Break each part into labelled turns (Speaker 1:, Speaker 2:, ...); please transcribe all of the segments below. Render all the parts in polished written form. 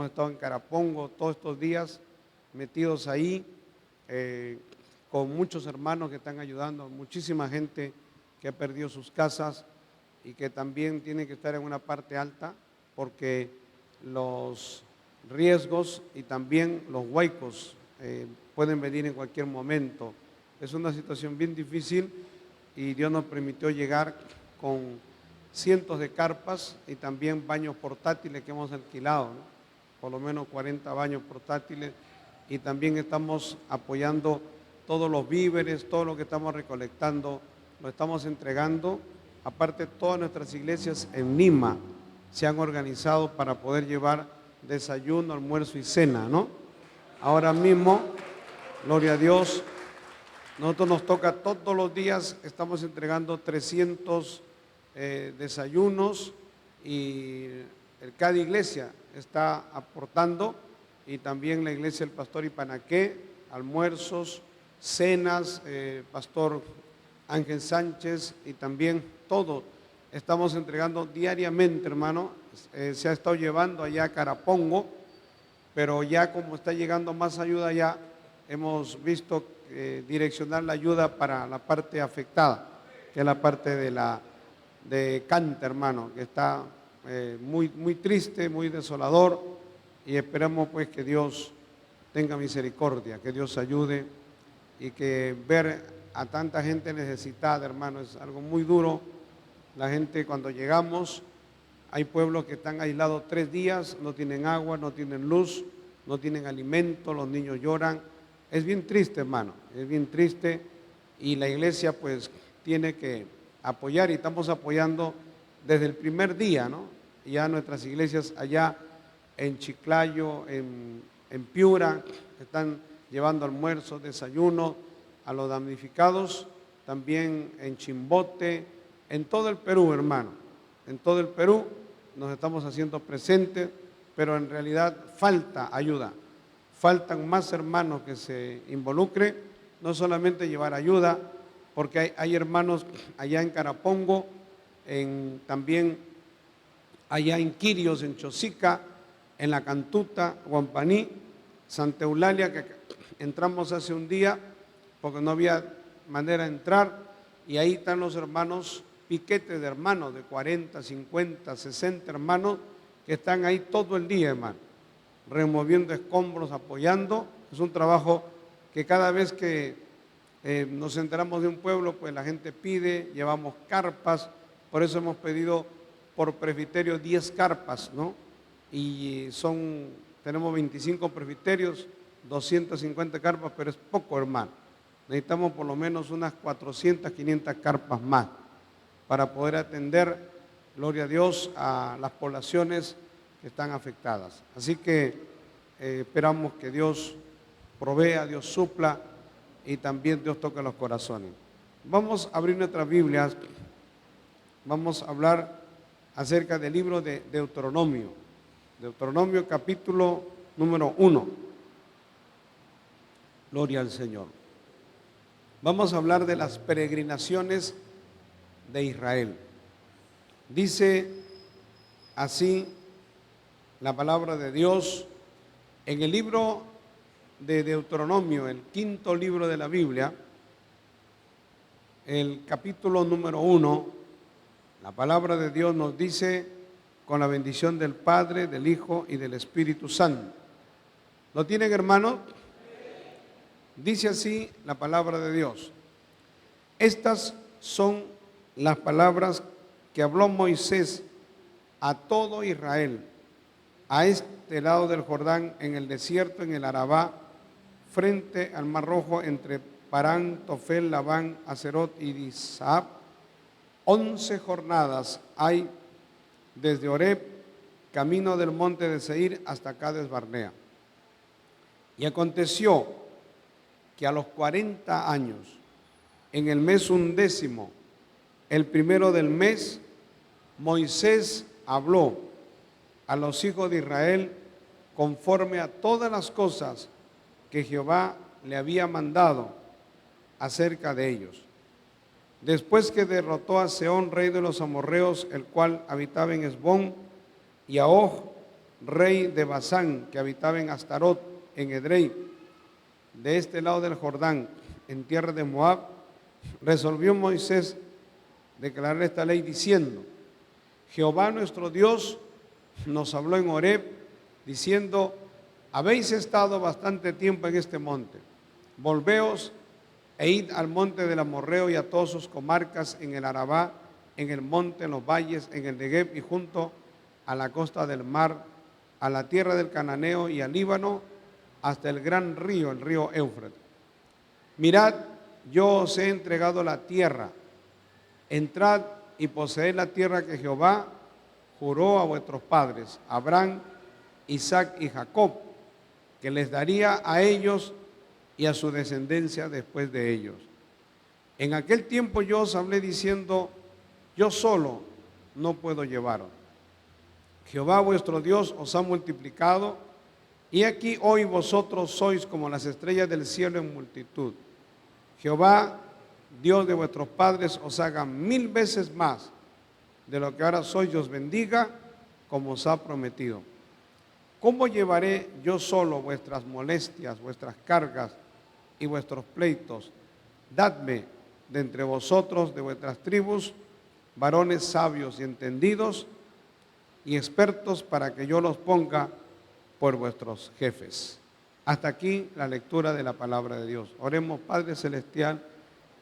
Speaker 1: hemos estado en Carapongo todos estos días metidos ahí, con muchos hermanos que están ayudando, muchísima gente que ha perdido sus casas y que también tiene que estar en una parte alta porque los riesgos y también los huaicos pueden venir en cualquier momento. Es una situación bien difícil y Dios nos permitió llegar con cientos de carpas y también baños portátiles que hemos alquilado, ¿no? Por lo menos 40 baños portátiles, y también estamos apoyando todos los víveres, todo lo que estamos recolectando, lo estamos entregando. Aparte, todas nuestras iglesias en Lima se han organizado para poder llevar desayuno, almuerzo y cena, ¿no? Ahora mismo, gloria a Dios, nosotros nos toca todos los días, estamos entregando 300 desayunos, y cada iglesia está aportando, y también la iglesia del Pastor Ipanaqué, almuerzos, cenas, Pastor Ángel Sánchez, y también todo estamos entregando diariamente, hermano. Se ha estado llevando allá a Carapongo, pero ya como está llegando más ayuda allá, hemos visto direccionar la ayuda para la parte afectada, que es la parte de Canta, hermano, que está muy triste, muy desolador, y esperamos pues que Dios tenga misericordia, que Dios ayude, y que ver a tanta gente necesitada, hermano, es algo muy duro. La gente, cuando llegamos, hay pueblos que están aislados 3 días, no tienen agua, no tienen luz, no tienen alimento, los niños lloran. Es bien triste, hermano, es bien triste, y la iglesia pues tiene que apoyar, y estamos apoyando desde el primer día, ¿no? Ya nuestras iglesias allá en Chiclayo, en Piura, están llevando almuerzos, desayunos a los damnificados, también en Chimbote, en todo el Perú, hermano, en todo el Perú nos estamos haciendo presentes, pero en realidad falta ayuda, faltan más hermanos que se involucren, no solamente llevar ayuda, porque hay hermanos allá en Carapongo, también allá en Quirios, en Chosica, en La Cantuta, Guampaní, Santa Eulalia, que entramos hace un día porque no había manera de entrar, y ahí están los hermanos, piquetes de hermanos de 40, 50, 60 hermanos que están ahí todo el día, hermano, removiendo escombros, apoyando. Es un trabajo que cada vez que nos enteramos de un pueblo, pues la gente pide, llevamos carpas, por eso hemos pedido por presbiterio 10 carpas, ¿no? Y tenemos 25 presbiterios, 250 carpas, pero es poco, hermano. Necesitamos por lo menos unas 400, 500 carpas más para poder atender, gloria a Dios, a las poblaciones que están afectadas. Así que esperamos que Dios provea, Dios supla, y también Dios toca los corazones. Vamos a abrir nuestras Biblias, vamos a hablar acerca del libro de Deuteronomio. Deuteronomio capítulo número 1. Gloria al Señor. Vamos a hablar de las peregrinaciones de Israel. Dice así la palabra de Dios en el libro de Deuteronomio, el 5.º libro de la Biblia, el capítulo número 1, la palabra de Dios nos dice: con la bendición del Padre, del Hijo y del Espíritu Santo. ¿Lo tienen, hermanos? Dice así la palabra de Dios: estas son las palabras que habló Moisés a todo Israel, a este lado del Jordán, en el desierto, en el Arabá, frente al Mar Rojo, entre Parán, Tofel, Labán, Acerot y Disab. 11 jornadas hay desde Horeb, camino del monte de Seir, hasta Cades Barnea. Y aconteció que a los 40 años, en el mes 11, el primero del mes, Moisés habló a los hijos de Israel conforme a todas las cosas que Jehová le había mandado acerca de ellos. Después que derrotó a Sehón, rey de los amorreos, el cual habitaba en Hesbón, y a Og, rey de Basán, que habitaba en Astarot, en Edrei, de este lado del Jordán, en tierra de Moab, resolvió Moisés declarar esta ley diciendo: Jehová nuestro Dios nos habló en Horeb, diciendo: habéis estado bastante tiempo en este monte, volveos e id al monte del Amorreo y a todas sus comarcas, en el Arabá, en el monte, en los valles, en el Negueb y junto a la costa del mar, a la tierra del Cananeo y al Líbano, hasta el gran río, el río Éufrates. Mirad, yo os he entregado la tierra, entrad y poseed la tierra que Jehová juró a vuestros padres, Abraham, Isaac y Jacob, que les daría a ellos y a su descendencia después de ellos. En aquel tiempo yo os hablé diciendo: yo solo no puedo llevaros. Jehová vuestro Dios os ha multiplicado, y aquí hoy vosotros sois como las estrellas del cielo en multitud. Jehová, Dios de vuestros padres, os haga 1000 veces más de lo que ahora sois y os bendiga, como os ha prometido. ¿Cómo llevaré yo solo vuestras molestias, vuestras cargas y vuestros pleitos? Dadme de entre vosotros, de vuestras tribus, varones sabios y entendidos y expertos, para que yo los ponga por vuestros jefes. Hasta aquí la lectura de la palabra de Dios. Oremos. Padre Celestial,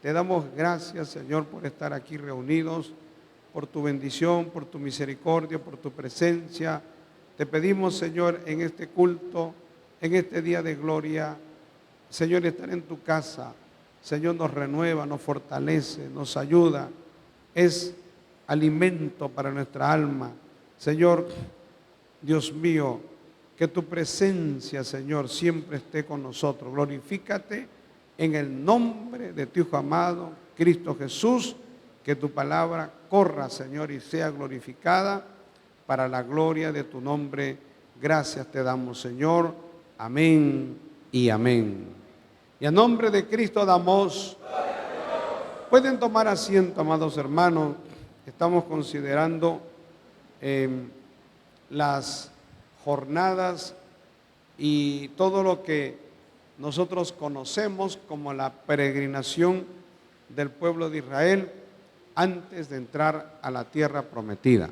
Speaker 1: te damos gracias, Señor, por estar aquí reunidos, por tu bendición, por tu misericordia, por tu presencia. Te pedimos, Señor, en este culto, en este día de gloria, Señor, estar en tu casa, Señor, nos renueva, nos fortalece, nos ayuda, es alimento para nuestra alma. Señor, Dios mío, que tu presencia, Señor, siempre esté con nosotros. Glorifícate en el nombre de tu Hijo amado, Cristo Jesús, que tu palabra corra, Señor, y sea glorificada para la gloria de tu nombre. Gracias te damos, Señor. Amén y amén. Y a nombre de Cristo damos. Pueden tomar asiento, amados hermanos. Estamos considerando las jornadas y todo lo que nosotros conocemos como la peregrinación del pueblo de Israel antes de entrar a la tierra prometida.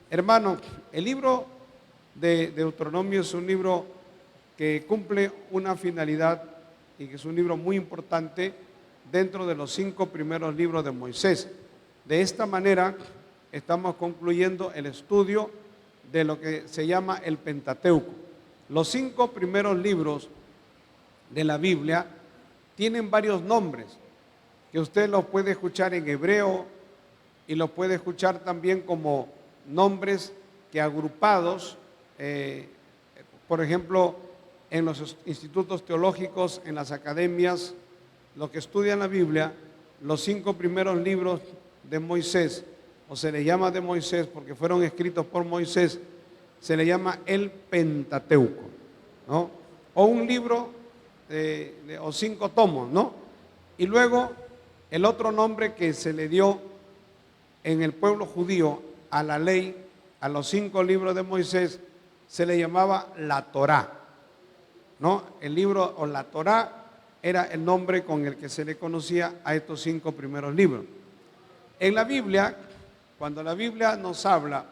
Speaker 1: Hermano, el libro de Deuteronomio es un libro que cumple una finalidad y que es un libro muy importante dentro de los 5 primeros libros de Moisés. De esta manera estamos concluyendo el estudio de lo que se llama el Pentateuco. Los 5 primeros libros de la Biblia tienen varios nombres que usted los puede escuchar en hebreo y los puede escuchar también como nombres que agrupados, por ejemplo, en los institutos teológicos, en las academias, los que estudian la Biblia, los 5 primeros libros de Moisés, o se le llama de Moisés porque fueron escritos por Moisés, se le llama el Pentateuco, ¿no? O un libro o 5 tomos, ¿no? Y luego el otro nombre que se le dio en el pueblo judío a la ley, a los 5 libros de Moisés, se le llamaba la Torá, ¿no? El libro o la Torá era el nombre con el que se le conocía a estos 5 primeros libros. En la Biblia, cuando la Biblia nos habla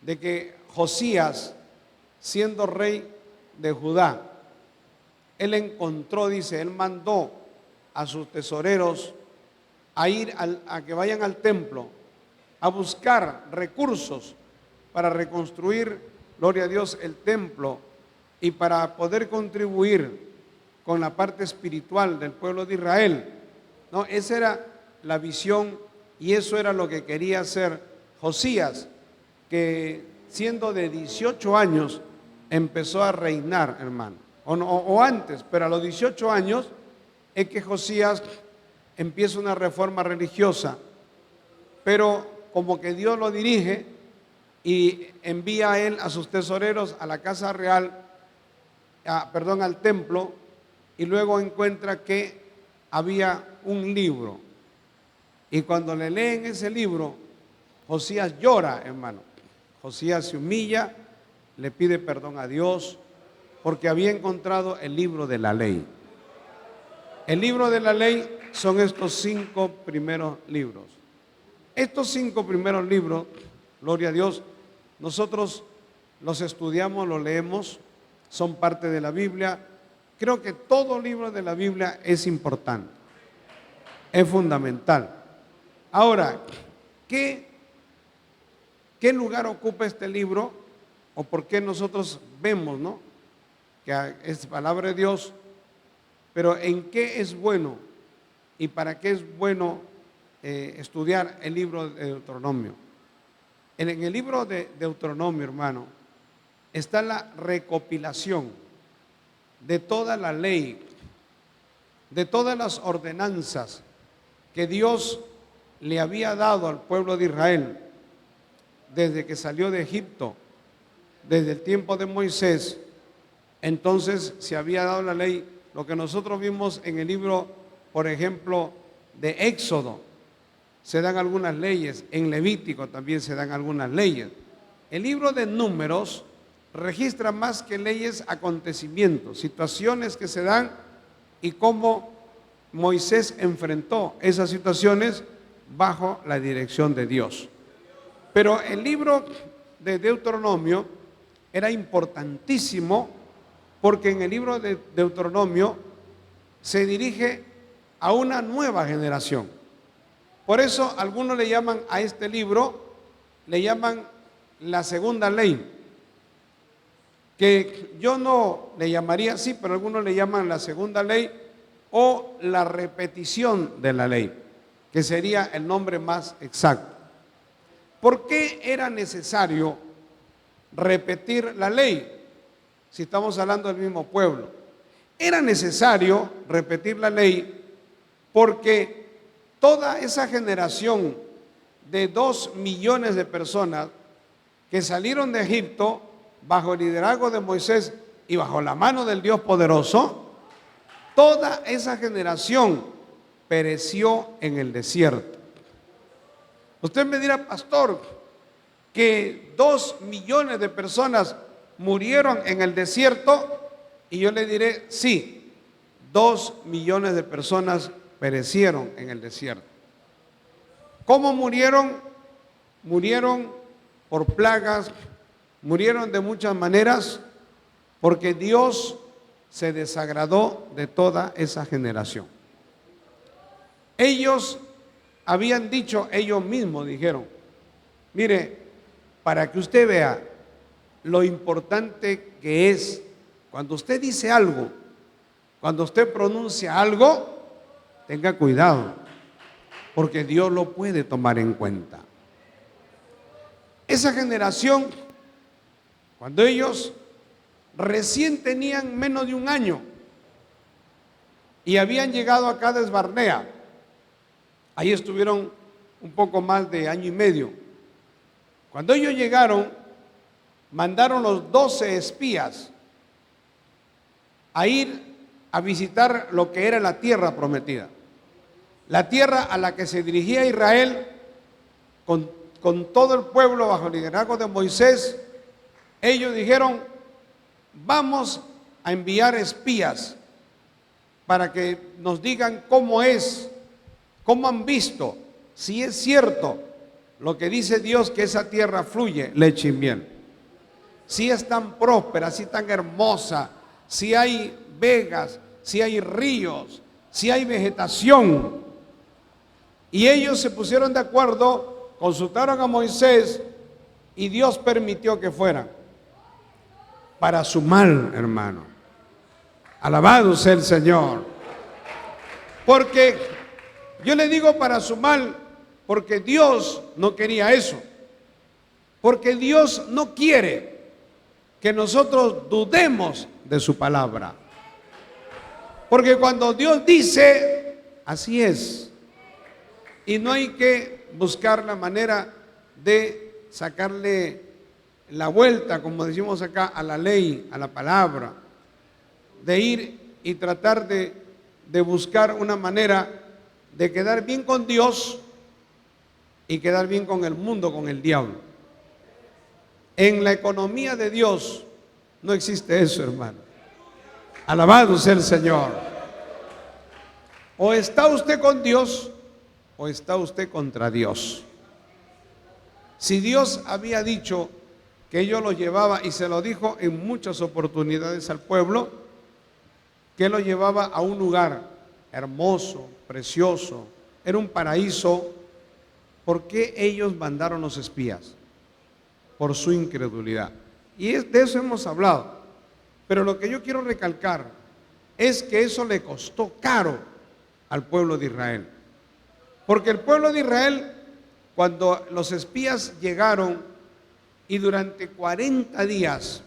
Speaker 1: de que Josías, siendo rey de Judá, él encontró, dice, él mandó a sus tesoreros a ir a que vayan al templo a buscar recursos para reconstruir, gloria a Dios, el templo y para poder contribuir con la parte espiritual del pueblo de Israel. No, esa era la visión y eso era lo que quería hacer Josías, que siendo de 18 años empezó a reinar, hermano, o antes, pero a los 18 años es que Josías empieza una reforma religiosa, pero como que Dios lo dirige y envía a él, a sus tesoreros, a la casa real, al templo, y luego encuentra que había un libro. Y cuando le leen ese libro, Josías llora, hermano. Josías se humilla, le pide perdón a Dios porque había encontrado el libro de la ley. El libro de la ley son estos 5 primeros libros. Estos 5 primeros libros, gloria a Dios, nosotros los estudiamos, los leemos, son parte de la Biblia. Creo que todo libro de la Biblia es importante, es fundamental. Ahora, ¿qué lugar ocupa este libro? ¿O por qué nosotros vemos, no, que es palabra de Dios? Pero ¿en qué es bueno y para qué es bueno estudiar el libro de Deuteronomio? En el libro de Deuteronomio, hermano, está la recopilación de toda la ley, de todas las ordenanzas que Dios le había dado al pueblo de Israel desde que salió de Egipto, desde el tiempo de Moisés. Entonces se había dado la ley, lo que nosotros vimos en el libro, por ejemplo, de Éxodo, se dan algunas leyes, en Levítico también se dan algunas leyes. El libro de Números registra más que leyes, acontecimientos, situaciones que se dan y cómo Moisés enfrentó esas situaciones bajo la dirección de Dios. Pero el libro de Deuteronomio era importantísimo porque en el libro de Deuteronomio se dirige a una nueva generación. Por eso algunos le llaman a este libro, le llaman la segunda ley, que yo no le llamaría así, pero algunos le llaman la segunda ley o la repetición de la ley, que sería el nombre más exacto. ¿Por qué era necesario repetir la ley si estamos hablando del mismo pueblo? Era necesario repetir la ley porque toda esa generación de 2 millones de personas que salieron de Egipto bajo el liderazgo de Moisés y bajo la mano del Dios poderoso, toda esa generación pereció en el desierto. Usted me dirá, pastor, que 2 millones de personas murieron en el desierto, y yo le diré, sí, 2 millones de personas perecieron en el desierto. ¿Cómo murieron? Murieron por plagas, murieron de muchas maneras, porque Dios se desagradó de toda esa generación. Ellos habían dicho, ellos mismos dijeron, mire, para que usted vea lo importante que es, cuando usted dice algo, cuando usted pronuncia algo, tenga cuidado, porque Dios lo puede tomar en cuenta. Esa generación, cuando ellos recién tenían menos de 1 año y habían llegado a Cades Barnea, ahí estuvieron un poco más de 1 año y medio. Cuando ellos llegaron, mandaron los 12 espías a ir a visitar lo que era la tierra prometida, la tierra a la que se dirigía Israel con todo el pueblo bajo el liderazgo de Moisés. Ellos dijeron, vamos a enviar espías para que nos digan cómo es, cómo han visto, si es cierto lo que dice Dios, que esa tierra fluye leche y miel, si es tan próspera, si tan hermosa, si hay vegas, si hay ríos, si hay vegetación. Y ellos se pusieron de acuerdo, consultaron a Moisés y Dios permitió que fueran. Para su mal, hermano. Alabado sea el Señor. Porque yo le digo para su mal, porque Dios no quería eso. Porque Dios no quiere que nosotros dudemos de su palabra. Porque cuando Dios dice, así es. Y no hay que buscar la manera de sacarle la vuelta, como decimos acá, a la ley, a la palabra. De ir y tratar de buscar una manera de quedar bien con Dios y quedar bien con el mundo, con el diablo. En la economía de Dios no existe eso, hermano. Alabado sea el Señor. O está usted con Dios o está usted contra Dios. Si Dios había dicho que ellos lo llevaba, y se lo dijo en muchas oportunidades al pueblo, que lo llevaba a un lugar hermoso, precioso, era un paraíso, ¿por qué ellos mandaron los espías? Por su incredulidad. Y de eso hemos hablado. Pero lo que yo quiero recalcar es que eso le costó caro al pueblo de Israel. Porque el pueblo de Israel, cuando los espías llegaron y durante 40 días,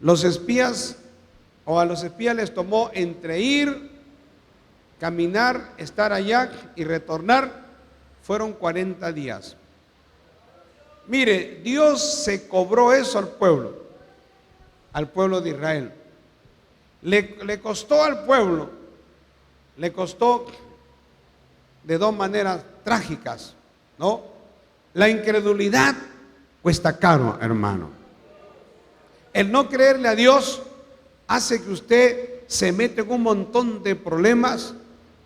Speaker 1: a los espías les tomó entre ir, caminar, estar allá y retornar, fueron 40 días. Mire, Dios se cobró eso al pueblo de Israel. Le costó al pueblo, le costó de dos maneras trágicas, ¿no? La incredulidad cuesta caro, hermano. El no creerle a Dios hace que usted se mete en un montón de problemas,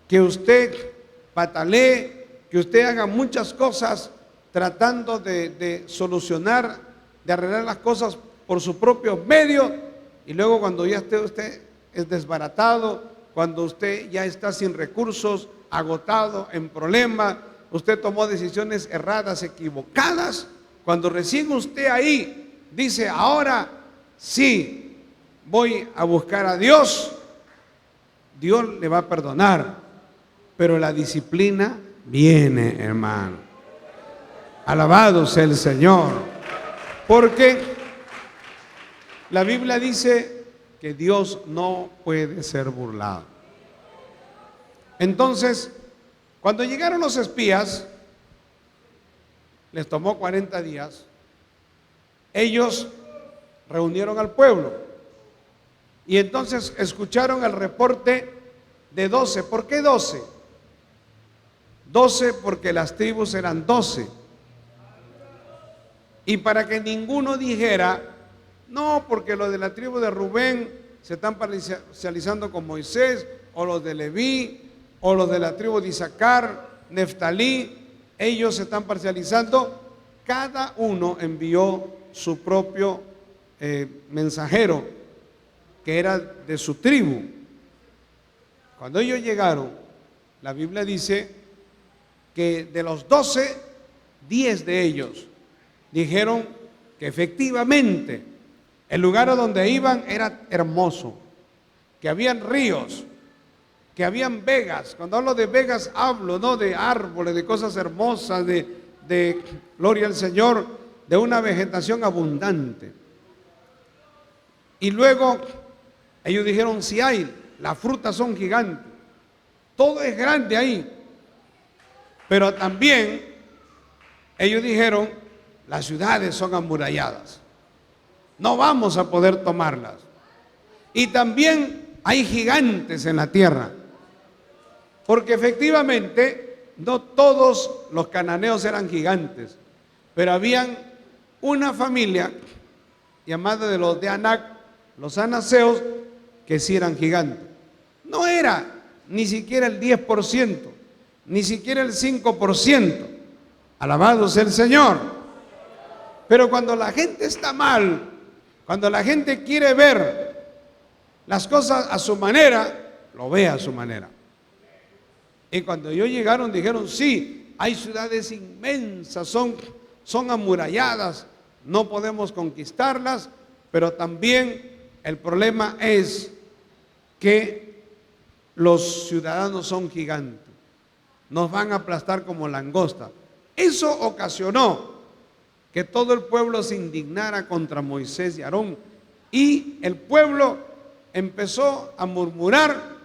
Speaker 1: que usted patalee, que usted haga muchas cosas tratando de solucionar, de arreglar las cosas por su propio medio, y luego cuando ya usted es desbaratado, cuando usted ya está sin recursos, agotado, en problemas, usted tomó decisiones erradas, equivocadas, cuando recién usted ahí dice, ahora sí voy a buscar a Dios, Dios le va a perdonar, pero la disciplina viene, hermano. Alabado sea el Señor, porque la Biblia dice que Dios no puede ser burlado. Entonces, cuando llegaron los espías, les tomó 40 días, ellos reunieron al pueblo y entonces escucharon el reporte de 12. ¿Por qué 12? 12 porque las tribus eran 12. Y para que ninguno dijera, no, porque los de la tribu de Rubén se están parcializando con Moisés, o los de Leví, o los de la tribu de Isaacar, Neftalí, ellos se están parcializando. Cada uno envió su propio mensajero, que era de su tribu. Cuando ellos llegaron, la Biblia dice que de los 12, 10 de ellos dijeron que efectivamente el lugar a donde iban era hermoso, que habían ríos, que habían vegas. Cuando hablo de vegas hablo no de árboles, de cosas hermosas, de gloria al Señor, de una vegetación abundante. Y luego ellos dijeron, si hay, las frutas son gigantes, todo es grande ahí. Pero también ellos dijeron, las ciudades son amuralladas, no vamos a poder tomarlas. Y también hay gigantes en la tierra, porque efectivamente no todos los cananeos eran gigantes, pero habían una familia llamada de los de Anac, los anaseos, que sí eran gigantes. No era ni siquiera el 10%, ni siquiera el 5%. Alabado sea el Señor. Pero cuando la gente está mal, cuando la gente quiere ver las cosas a su manera, lo ve a su manera. Y cuando ellos llegaron dijeron, sí, hay ciudades inmensas, son amuralladas, no podemos conquistarlas, pero también el problema es que los ciudadanos son gigantes, nos van a aplastar como langosta. Eso ocasionó que todo el pueblo se indignara contra Moisés y Aarón, y el pueblo empezó a murmurar,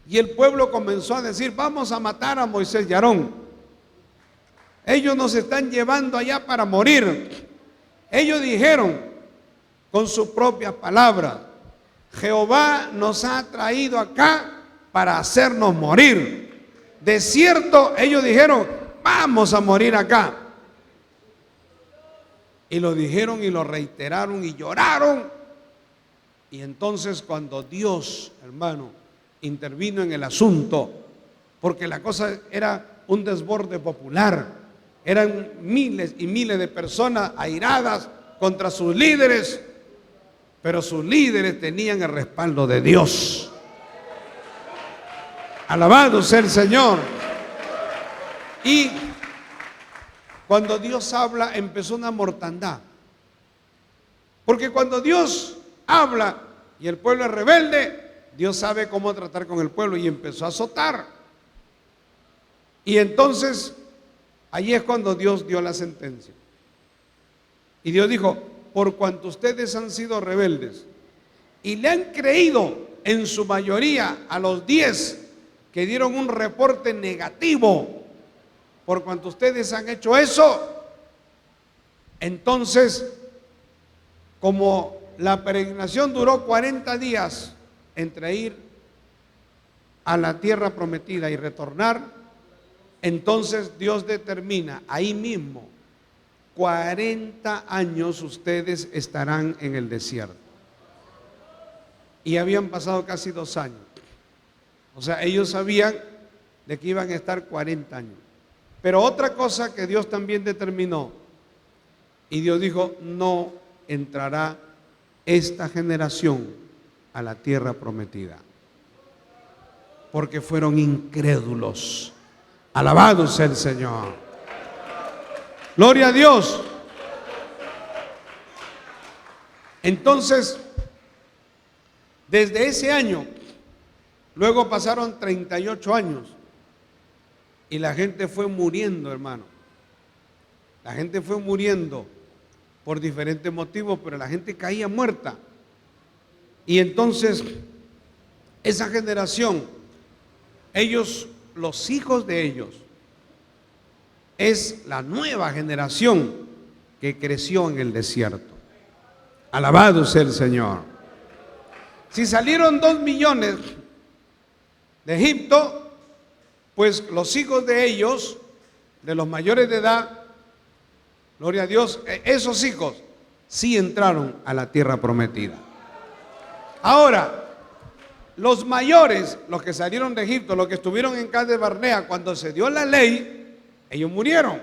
Speaker 1: y el pueblo comenzó a decir, vamos a matar a Moisés y Aarón, ellos nos están llevando allá para morir. Ellos dijeron con sus propias palabras, Jehová nos ha traído acá para hacernos morir. De cierto, ellos dijeron, vamos a morir acá. Y lo dijeron y lo reiteraron y lloraron. Y entonces cuando Dios, hermano, intervino en el asunto, porque la cosa era un desborde popular, eran miles y miles de personas airadas contra sus líderes, pero sus líderes tenían el respaldo de Dios. Alabado sea el Señor. Y cuando Dios habla, empezó una mortandad. Porque cuando Dios habla y el pueblo es rebelde, Dios sabe cómo tratar con el pueblo y empezó a azotar. Y entonces, ahí es cuando Dios dio la sentencia. Y Dios dijo: por cuanto ustedes han sido rebeldes y le han creído en su mayoría a los 10 que dieron un reporte negativo, por cuanto ustedes han hecho eso, entonces, como la peregrinación duró 40 días entre ir a la tierra prometida y retornar, entonces Dios determina ahí mismo: 40 años ustedes estarán en el desierto. Y habían pasado casi 2 años. O sea, ellos sabían de que iban a estar 40 años. Pero otra cosa que Dios también determinó, y Dios dijo: no entrará esta generación a la tierra prometida, porque fueron incrédulos. Alabado sea el Señor. Gloria a Dios. Entonces, desde ese año, luego pasaron 38 años y la gente fue muriendo, hermano. La gente fue muriendo por diferentes motivos, pero la gente caía muerta. Y entonces, esa generación, ellos, los hijos de ellos, es la nueva generación que creció en el desierto. Alabado sea el Señor. Si salieron 2 millones de Egipto, pues los hijos de ellos, de los mayores de edad, gloria a Dios, esos hijos sí entraron a la tierra prometida. Ahora, los mayores, los que salieron de Egipto, los que estuvieron en Cades Barnea, cuando se dio la ley, ellos murieron.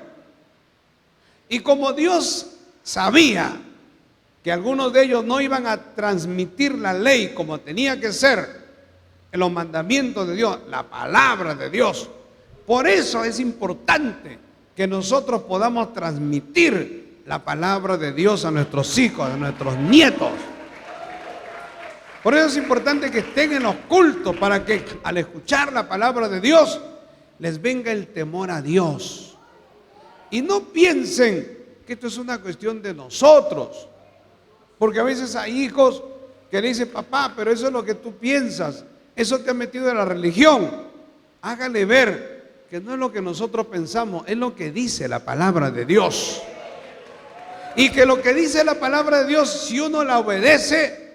Speaker 1: Y como Dios sabía que algunos de ellos no iban a transmitir la ley como tenía que ser, en los mandamientos de Dios, la palabra de Dios, por eso es importante que nosotros podamos transmitir la palabra de Dios a nuestros hijos, a nuestros nietos. Por eso es importante que estén en los cultos, para que al escuchar la palabra de Dios les venga el temor a Dios. Y no piensen que esto es una cuestión de nosotros, porque a veces hay hijos que le dicen: papá, pero eso es lo que tú piensas, eso te ha metido en la religión. Hágale ver que no es lo que nosotros pensamos, es lo que dice la palabra de Dios. Y que lo que dice la palabra de Dios, si uno la obedece,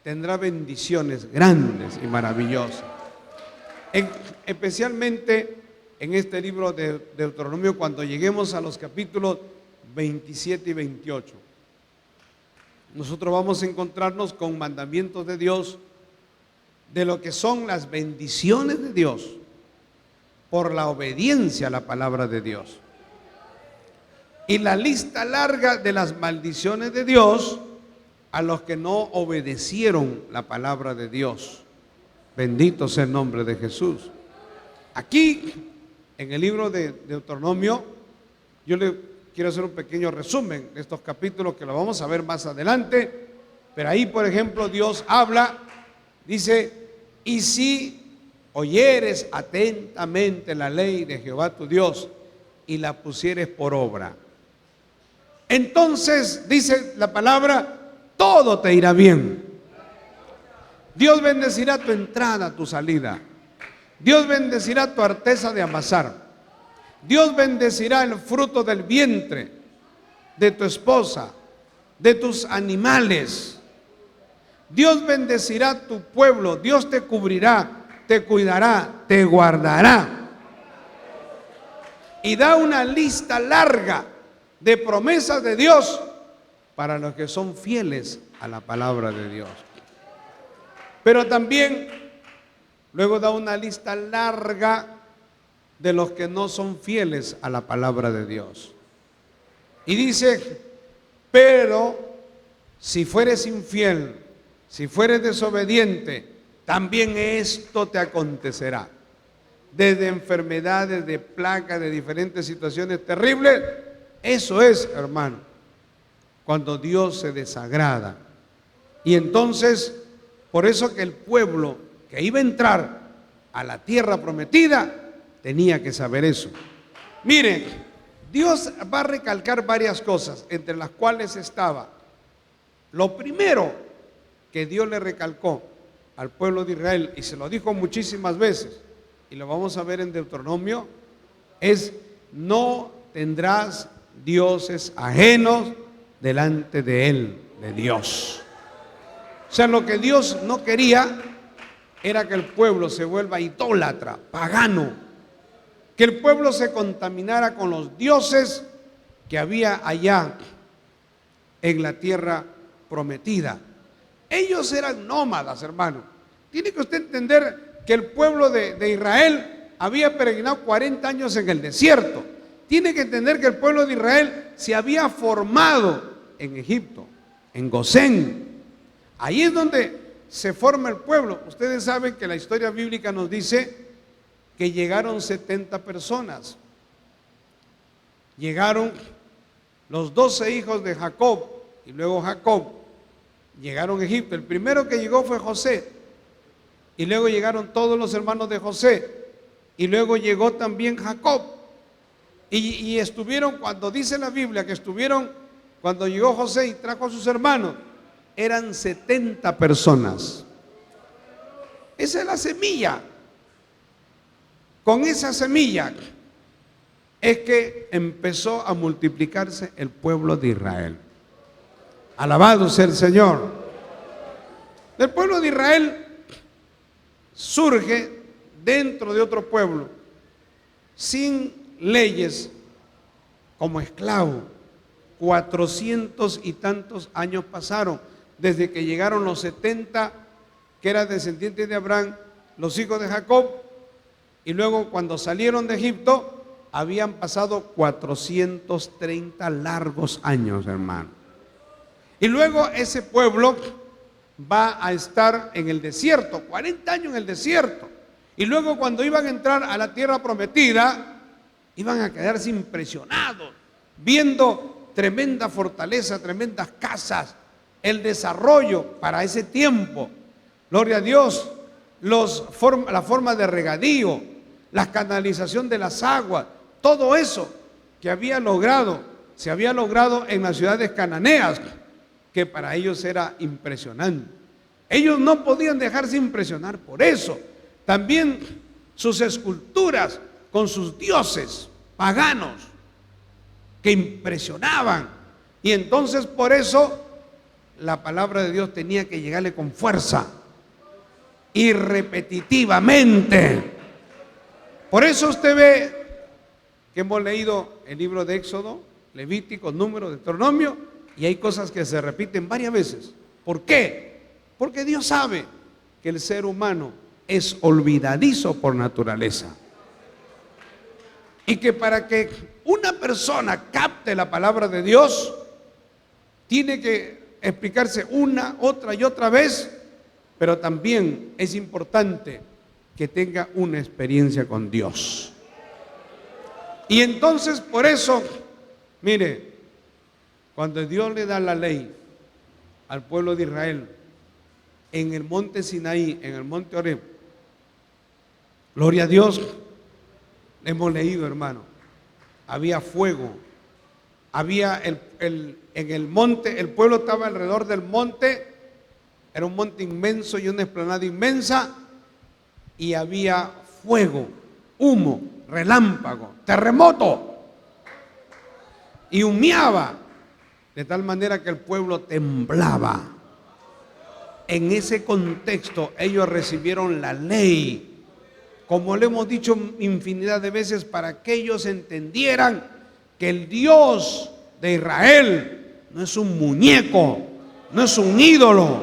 Speaker 1: tendrá bendiciones grandes y maravillosas. Especialmente en este libro de Deuteronomio, cuando lleguemos a los capítulos 27 y 28, nosotros vamos a encontrarnos con mandamientos de Dios, de lo que son las bendiciones de Dios por la obediencia a la palabra de Dios, y la lista larga de las maldiciones de Dios a los que no obedecieron la palabra de Dios. Bendito sea el nombre de Jesús. Aquí, en el libro de Deuteronomio, yo le quiero hacer un pequeño resumen de estos capítulos que lo vamos a ver más adelante, pero ahí, por ejemplo, Dios habla, dice: y si oyeres atentamente la ley de Jehová tu Dios y la pusieres por obra, entonces, dice la palabra, todo te irá bien. Dios bendecirá tu entrada, tu salida. Dios bendecirá tu arteza de amasar. Dios bendecirá el fruto del vientre de tu esposa, de tus animales. Dios bendecirá tu pueblo. Dios te cubrirá, te cuidará, te guardará. Y da una lista larga de promesas de Dios para los que son fieles a la palabra de Dios. Pero también luego da una lista larga de los que no son fieles a la palabra de Dios. Y dice, pero si fueres infiel, si fueres desobediente, también esto te acontecerá. Desde enfermedades, de plagas, de diferentes situaciones terribles. Eso es, hermano, cuando Dios se desagrada. Y entonces, por eso que el pueblo que iba a entrar a la tierra prometida tenía que saber eso. Mire, Dios va a recalcar varias cosas, entre las cuales estaba lo primero que Dios le recalcó al pueblo de Israel, y se lo dijo muchísimas veces, y lo vamos a ver en Deuteronomio, es: no tendrás dioses ajenos delante de él, de Dios. O sea, lo que Dios no quería era que el pueblo se vuelva idólatra, pagano, que el pueblo se contaminara con los dioses que había allá en la tierra prometida. Ellos eran nómadas, hermano. Tiene que usted entender que el pueblo de Israel había peregrinado 40 años en el desierto. Tiene que entender que el pueblo de Israel se había formado en Egipto, en Gosén. Ahí es donde se forma el pueblo. Ustedes saben que la historia bíblica nos dice que llegaron 70 personas. Llegaron los 12 hijos de Jacob, y luego Jacob llegaron a Egipto. El primero que llegó fue José, y luego llegaron todos los hermanos de José, y luego llegó también Jacob. Y estuvieron, cuando dice la Biblia que estuvieron, cuando llegó José y trajo a sus hermanos, eran 70 personas. Esa es la semilla. Con esa semilla es que empezó a multiplicarse el pueblo de Israel. Alabado sea el Señor. El pueblo de Israel surge dentro de otro pueblo, sin leyes, como esclavo. 400 y tantos años pasaron desde que llegaron los 70 que eran descendientes de Abraham, los hijos de Jacob, y luego cuando salieron de Egipto habían pasado 430 largos años, hermano. Y luego ese pueblo va a estar en el desierto, 40 años en el desierto. Y luego cuando iban a entrar a la tierra prometida, iban a quedarse impresionados, viendo tremenda fortaleza, tremendas casas, el desarrollo para ese tiempo. Gloria a Dios, la forma de regadío, la canalización de las aguas, todo eso que se había logrado en las ciudades cananeas, que para ellos era impresionante. Ellos no podían dejarse impresionar por eso. También sus esculturas con sus dioses paganos que impresionaban. Y entonces por eso la palabra de Dios tenía que llegarle con fuerza y repetitivamente. Por eso usted ve que hemos leído el libro de Éxodo, Levítico, Número, Deuteronomio, y hay cosas que se repiten varias veces. ¿Por qué? Porque Dios sabe que el ser humano es olvidadizo por naturaleza, y que para que una persona capte la palabra de Dios tiene que explicarse una, otra y otra vez, pero también es importante que tenga una experiencia con Dios. Y entonces por eso, mire, cuando Dios le da la ley al pueblo de Israel en el monte Sinaí, en el monte Horeb, gloria a Dios, hemos leído, hermano, había fuego, había en el monte, el pueblo estaba alrededor del monte, era un monte inmenso y una explanada inmensa, y había fuego, humo, relámpago, terremoto, y humeaba, de tal manera que el pueblo temblaba. En ese contexto ellos recibieron la ley, como le hemos dicho infinidad de veces, para que ellos entendieran que el Dios de Israel no es un muñeco, no es un ídolo.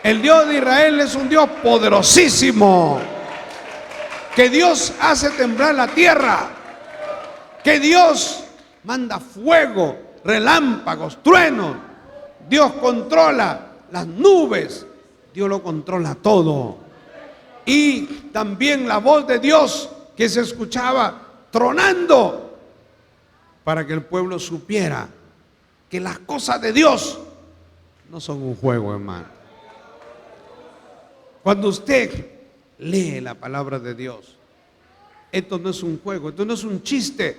Speaker 1: El Dios de Israel es un Dios poderosísimo, que Dios hace temblar la tierra, que Dios manda fuego, relámpagos, truenos. Dios controla las nubes, Dios lo controla todo. Y también la voz de Dios que se escuchaba tronando para que el pueblo supiera que las cosas de Dios no son un juego, hermano. Cuando usted lee la palabra de Dios, esto no es un juego, esto no es un chiste,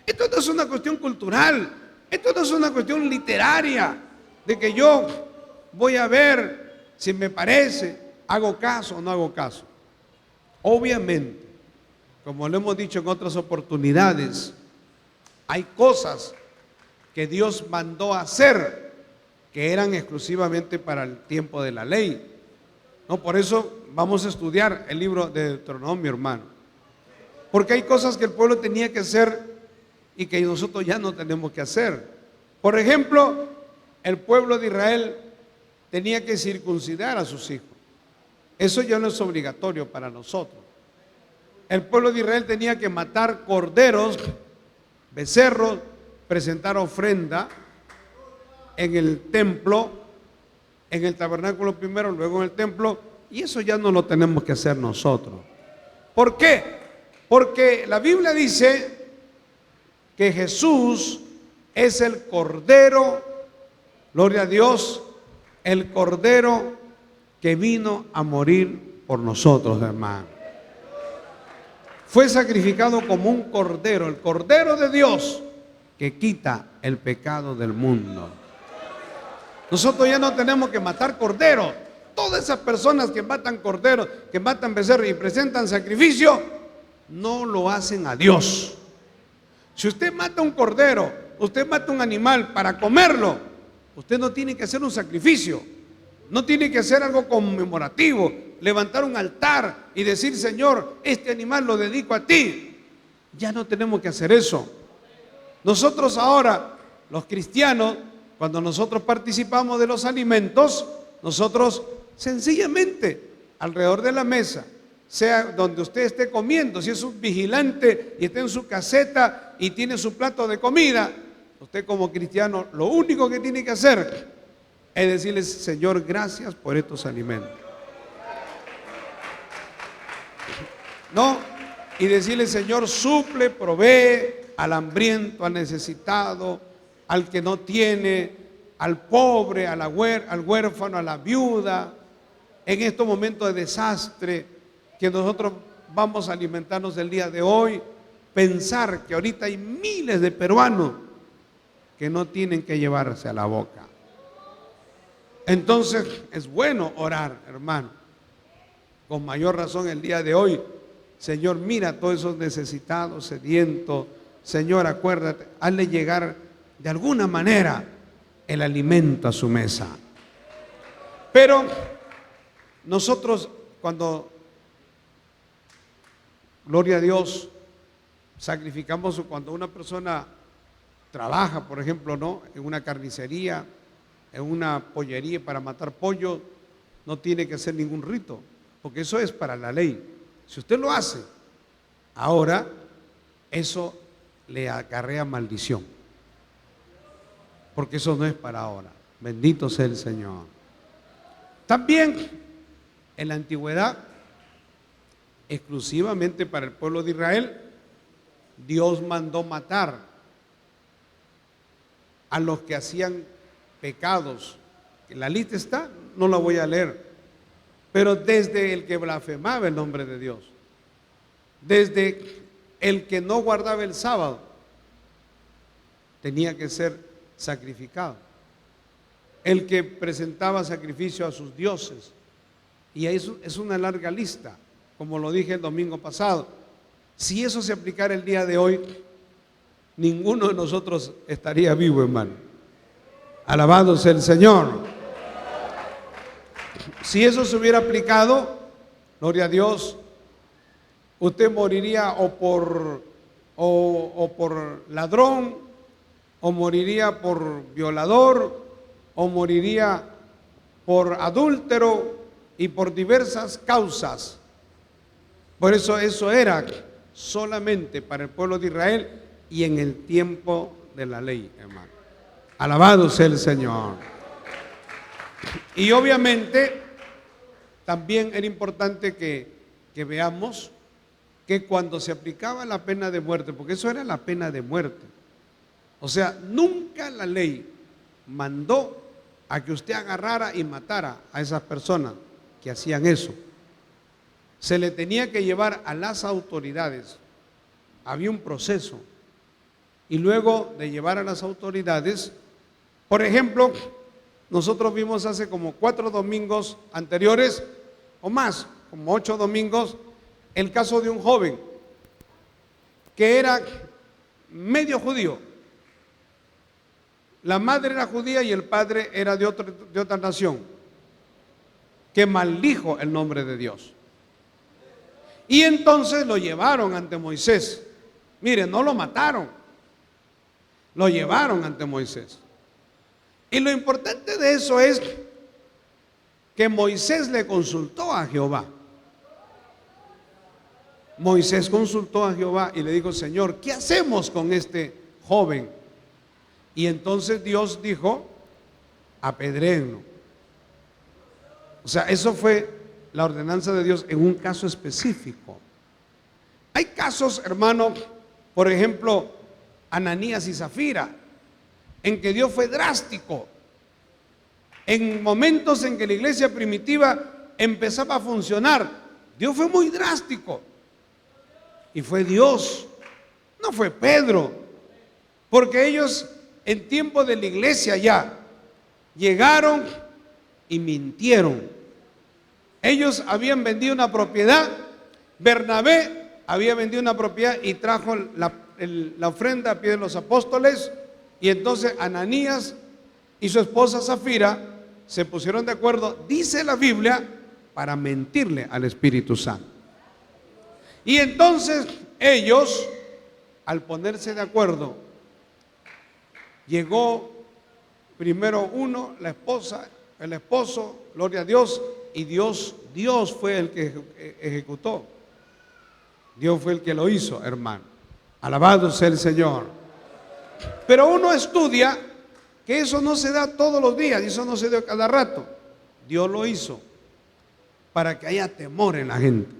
Speaker 1: esto no es una cuestión cultural, esto no es una cuestión literaria, de que yo voy a ver si me parece, hago caso o no hago caso. Obviamente, como lo hemos dicho en otras oportunidades, hay cosas que Dios mandó a hacer que eran exclusivamente para el tiempo de la ley. No, por eso vamos a estudiar el libro de Deuteronomio, hermano. Porque hay cosas que el pueblo tenía que hacer y que nosotros ya no tenemos que hacer. Por ejemplo, el pueblo de Israel tenía que circuncidar a sus hijos. Eso ya no es obligatorio para nosotros. El pueblo de Israel tenía que matar corderos, becerros, presentar ofrenda en el templo, en el tabernáculo primero, luego en el templo, y eso ya no lo tenemos que hacer nosotros. ¿Por qué? Porque la Biblia dice que Jesús es el Cordero, gloria a Dios, el Cordero que vino a morir por nosotros, hermano. Fue sacrificado como un cordero, el Cordero de Dios que quita el pecado del mundo. Nosotros ya no tenemos que matar corderos. Todas esas personas que matan corderos, que matan becerros y presentan sacrificio, no lo hacen a Dios. Si usted mata un cordero, usted mata un animal para comerlo, usted no tiene que hacer un sacrificio, no tiene que hacer algo conmemorativo, levantar un altar y decir: Señor, este animal lo dedico a ti. Ya no tenemos que hacer eso. Nosotros ahora, los cristianos, cuando nosotros participamos de los alimentos, nosotros sencillamente alrededor de la mesa, sea donde usted esté comiendo, si es un vigilante y está en su caseta y tiene su plato de comida, usted como cristiano lo único que tiene que hacer es decirle: Señor, gracias por estos alimentos. No, y decirle: Señor, suple, provee al hambriento, al necesitado, al que no tiene, al pobre, al huérfano, a la viuda, en estos momentos de desastre que nosotros vamos a alimentarnos el día de hoy. Pensar que ahorita hay miles de peruanos que no tienen que llevarse a la boca. Entonces es bueno orar, hermano. Con mayor razón el día de hoy: Señor, mira a todos esos necesitados, sedientos. Señor, acuérdate, hazle llegar de alguna manera el alimento a su mesa. Pero nosotros, cuando, gloria a Dios, sacrificamos, cuando una persona trabaja, por ejemplo, ¿no?, en una carnicería, en una pollería para matar pollo, no tiene que hacer ningún rito, porque eso es para la ley. Si usted lo hace ahora, eso le acarrea maldición, porque eso no es para ahora. Bendito sea el Señor. También en la antigüedad, exclusivamente para el pueblo de Israel, Dios mandó matar a los que hacían pecados. La lista está, no la voy a leer, pero desde el que blasfemaba el nombre de Dios, desde el que no guardaba el sábado, tenía que ser sacrificado. El que presentaba sacrificio a sus dioses, y eso es una larga lista, como lo dije el domingo pasado. Si eso se aplicara el día de hoy, ninguno de nosotros estaría vivo, hermano. Alabado sea el Señor. Si eso se hubiera aplicado, gloria a Dios, usted moriría o por ladrón, o moriría por violador, o moriría por adúltero y por diversas causas. Por eso era solamente para el pueblo de Israel y en el tiempo de la ley, hermano. Alabado sea el Señor. Y obviamente también era importante que veamos que cuando se aplicaba la pena de muerte, porque eso era la pena de muerte, o sea, nunca la ley mandó a que usted agarrara y matara a esas personas que hacían eso. Se le tenía que llevar a las autoridades, había un proceso, y luego de llevar a las autoridades, por ejemplo, nosotros vimos hace como 4 domingos anteriores, o más, como 8 domingos, el caso de un joven que era medio judío. La madre era judía y el padre era de otra nación, que maldijo el nombre de Dios. Y entonces lo llevaron ante Moisés. Miren, no lo mataron, lo llevaron ante Moisés. Y lo importante de eso es que Moisés le consultó a Jehová. Moisés consultó a Jehová y le dijo: Señor, ¿qué hacemos con este joven? Y entonces Dios dijo: apedréenlo. O sea, eso fue la ordenanza de Dios en un caso específico. Hay casos, hermano, por ejemplo, Ananías y Zafira, en que Dios fue drástico. En momentos en que la iglesia primitiva empezaba a funcionar, Dios fue muy drástico. Y fue Dios, no fue Pedro, porque ellos en tiempo de la iglesia ya llegaron y mintieron. Ellos habían vendido una propiedad, Bernabé había vendido una propiedad y trajo la ofrenda a pie de los apóstoles, y entonces Ananías y su esposa Zafira se pusieron de acuerdo, dice la Biblia, para mentirle al Espíritu Santo. Y entonces ellos, al ponerse de acuerdo, llegó primero uno, la esposa, el esposo, gloria a Dios, y Dios fue el que ejecutó. Dios fue el que lo hizo, hermano. Alabado sea el Señor. Pero uno estudia que eso no se da todos los días, y eso no se da cada rato. Dios lo hizo para que haya temor en la gente.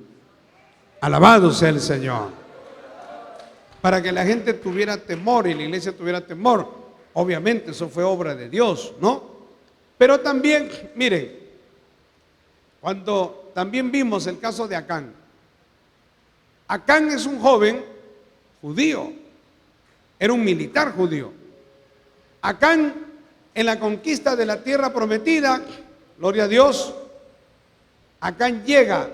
Speaker 1: Alabado sea el Señor. Para que la gente tuviera temor y la iglesia tuviera temor. Obviamente eso fue obra de Dios, ¿no? Pero también, miren, cuando también vimos el caso de Acán. Acán es un joven judío, era un militar judío. Acán, en la conquista de la tierra prometida, gloria a Dios, Acán llega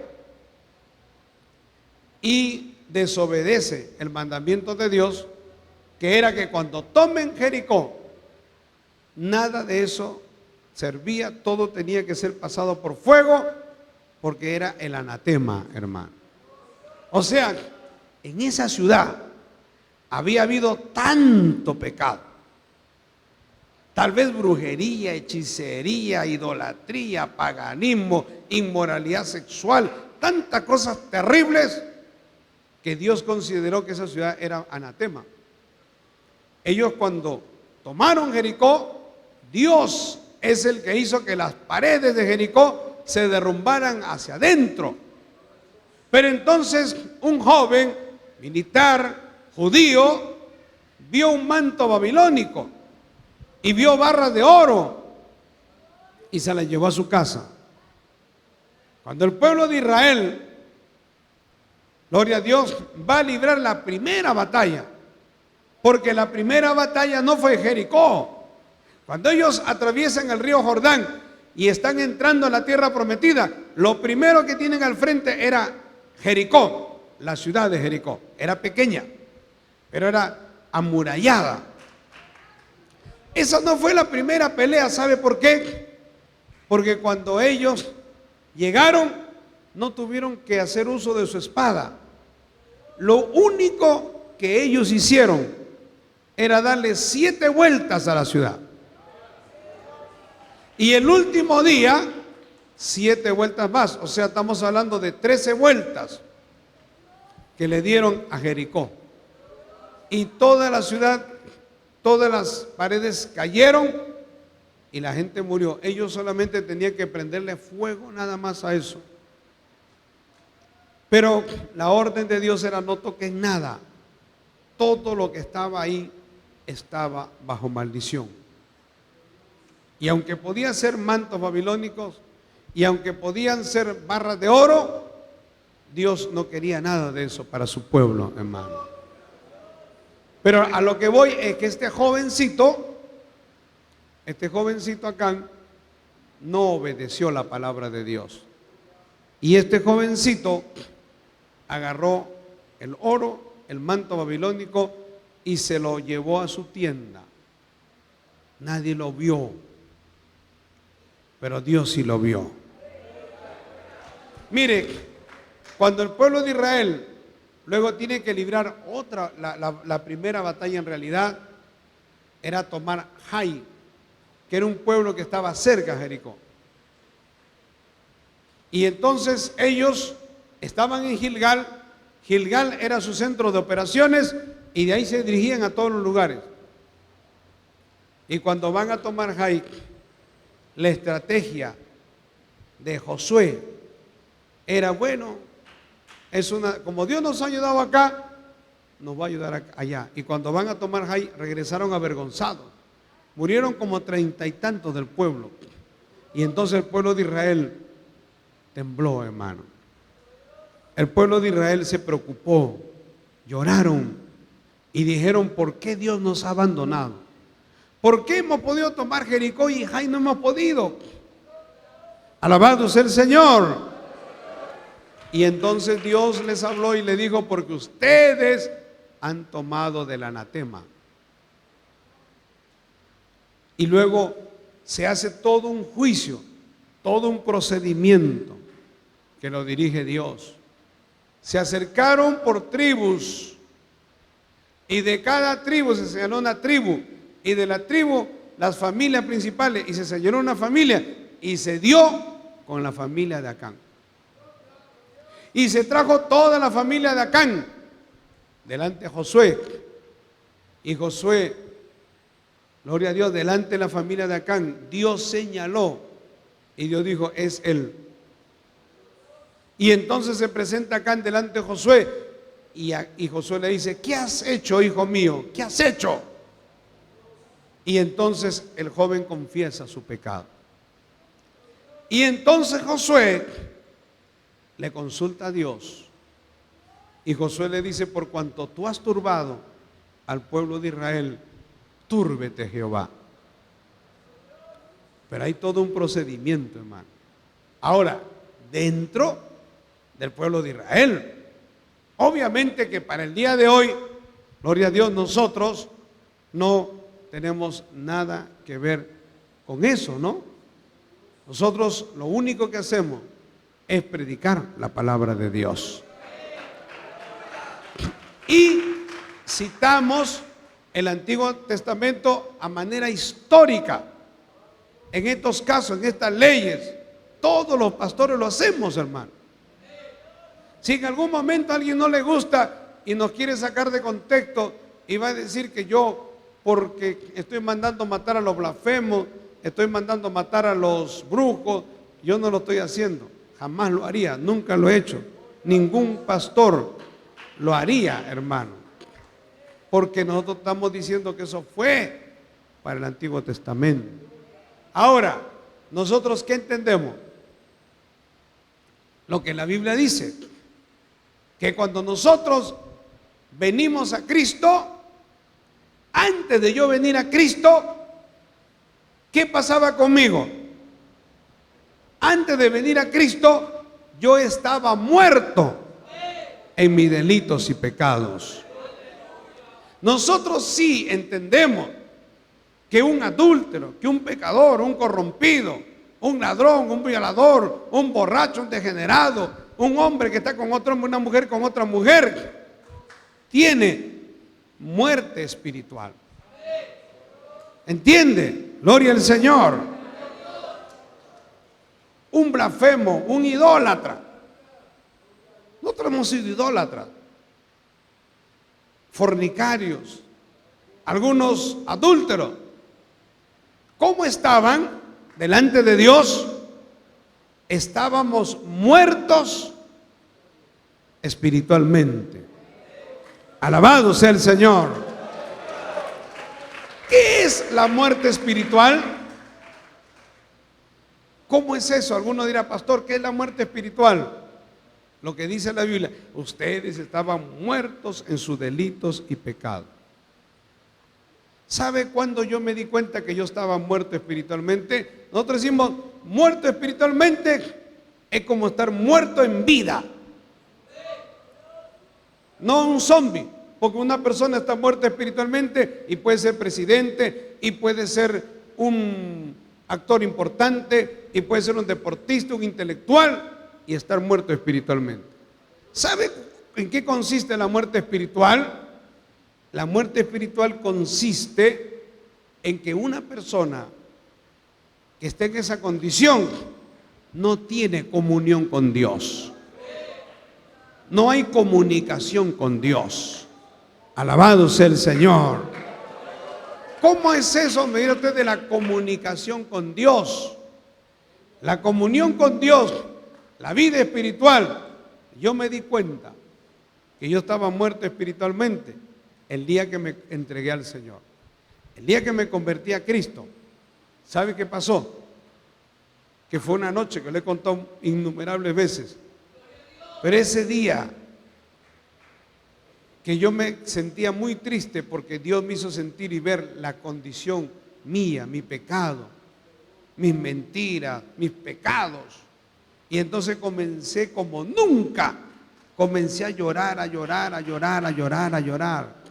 Speaker 1: y desobedece el mandamiento de Dios, que era que cuando tomen Jericó, nada de eso servía, todo tenía que ser pasado por fuego, porque era el anatema, hermano. O sea, en esa ciudad había habido tanto pecado, tal vez brujería, hechicería, idolatría, paganismo, inmoralidad sexual, tantas cosas terribles, que Dios consideró que esa ciudad era anatema. Ellos, cuando tomaron Jericó, Dios es el que hizo que las paredes de Jericó se derrumbaran hacia adentro. Pero entonces un joven militar judío vio un manto babilónico y vio barras de oro y se las llevó a su casa. Cuando el pueblo de Israel, gloria a Dios, va a librar la primera batalla, porque la primera batalla no fue Jericó. Cuando ellos atraviesan el río Jordán y están entrando a la tierra prometida, lo primero que tienen al frente era Jericó, la ciudad de Jericó. Era pequeña, pero era amurallada. Esa no fue la primera pelea, ¿sabe por qué? Porque cuando ellos llegaron, no tuvieron que hacer uso de su espada. Lo único que ellos hicieron era darle 7 vueltas a la ciudad. Y el último día, 7 vueltas más. O sea, estamos hablando de 13 vueltas que le dieron a Jericó. Y toda la ciudad, todas las paredes cayeron y la gente murió. Ellos solamente tenían que prenderle fuego nada más a eso. Pero la orden de Dios era: no toquen nada. Todo lo que estaba ahí estaba bajo maldición. Y aunque podían ser mantos babilónicos y aunque podían ser barras de oro, Dios no quería nada de eso para su pueblo, hermano. Pero a lo que voy es que este jovencito Acán no obedeció la palabra de Dios. Y este jovencito agarró el oro, el manto babilónico, y se lo llevó a su tienda. Nadie lo vio, pero Dios sí lo vio. Mire, cuando el pueblo de Israel luego tiene que librar la primera batalla, en realidad era tomar Jai, que era un pueblo que estaba cerca de Jericó. Y entonces ellos estaban en Gilgal. Gilgal era su centro de operaciones y de ahí se dirigían a todos los lugares. Y cuando van a tomar Jai, la estrategia de Josué era: bueno, como Dios nos ha ayudado acá, nos va a ayudar allá. Y cuando van a tomar Jai, regresaron avergonzados. Murieron como 30 y tantos del pueblo. Y entonces el pueblo de Israel tembló, hermano. El pueblo de Israel se preocupó, lloraron y dijeron: ¿por qué Dios nos ha abandonado? ¿Por qué hemos podido tomar Jericó y Jai no hemos podido? Alabado sea el Señor. Y entonces Dios les habló y le dijo: porque ustedes han tomado del anatema. Y luego se hace todo un juicio, todo un procedimiento que lo dirige Dios. Se acercaron por tribus y de cada tribu se señaló una tribu, y de la tribu las familias principales, y se señaló una familia y se dio con la familia de Acán. Y se trajo toda la familia de Acán delante de Josué. Y Josué, gloria a Dios, delante de la familia de Acán, Dios señaló y Dios dijo: es él. Y entonces se presenta Acán delante de Josué y Josué le dice: ¿qué has hecho, hijo mío? ¿Qué has hecho? Y entonces el joven confiesa su pecado. Y entonces Josué le consulta a Dios. Y Josué le dice: por cuanto tú has turbado al pueblo de Israel, túrbete Jehová. Pero hay todo un procedimiento, hermano. Ahora, dentro del pueblo de Israel, obviamente que para el día de hoy, gloria a Dios, nosotros no tenemos nada que ver con eso, ¿no? Nosotros lo único que hacemos es predicar la palabra de Dios. Y citamos el Antiguo Testamento a manera histórica. En estos casos, en estas leyes, todos los pastores lo hacemos, hermano. Si en algún momento a alguien no le gusta y nos quiere sacar de contexto y va a decir que yo, porque estoy mandando matar a los blasfemos, estoy mandando matar a los brujos, yo no lo estoy haciendo. Jamás lo haría, nunca lo he hecho. Ningún pastor lo haría, hermano. Porque nosotros estamos diciendo que eso fue para el Antiguo Testamento. Ahora, ¿nosotros qué entendemos? Lo que la Biblia dice, que cuando nosotros venimos a Cristo, antes de yo venir a Cristo, ¿qué pasaba conmigo? Antes de venir a Cristo, yo estaba muerto en mis delitos y pecados. Nosotros sí entendemos que un adúltero, que un pecador, un corrompido, un ladrón, un violador, un borracho, un degenerado, un hombre que está con otro hombre, una mujer con otra mujer, tiene muerte espiritual. ¿Entiende? Gloria al Señor. Un blasfemo, un idólatra. Nosotros hemos sido idólatras, fornicarios, algunos adúlteros. ¿Cómo estaban delante de Dios? Estábamos muertos espiritualmente. Alabado sea el Señor. ¿Qué es la muerte espiritual? ¿Cómo es eso? Alguno dirá, pastor, ¿qué es la muerte espiritual? Lo que dice la Biblia, ustedes estaban muertos en sus delitos y pecados. ¿Sabe cuándo yo me di cuenta que yo estaba muerto espiritualmente? Nosotros decimos, muerto espiritualmente es como estar muerto en vida. No un zombie, porque una persona está muerta espiritualmente y puede ser presidente, y puede ser un actor importante, y puede ser un deportista, un intelectual, y estar muerto espiritualmente. ¿Sabe en qué consiste la muerte espiritual? La muerte espiritual consiste en que una persona que esté en esa condición no tiene comunión con Dios. No hay comunicación con Dios. Alabado sea el Señor. ¿Cómo es eso? Me dirá usted, de la comunicación con Dios. La comunión con Dios, la vida espiritual. Yo me di cuenta que yo estaba muerto espiritualmente el día que me entregué al Señor. El día que me convertí a Cristo. ¿Sabe qué pasó? Que fue una noche que le he contado innumerables veces. Pero ese día que yo me sentía muy triste porque Dios me hizo sentir y ver la condición mía, mi pecado, mis mentiras, mis pecados. Y entonces comencé como nunca, comencé a llorar, a llorar, a llorar, a llorar, a llorar.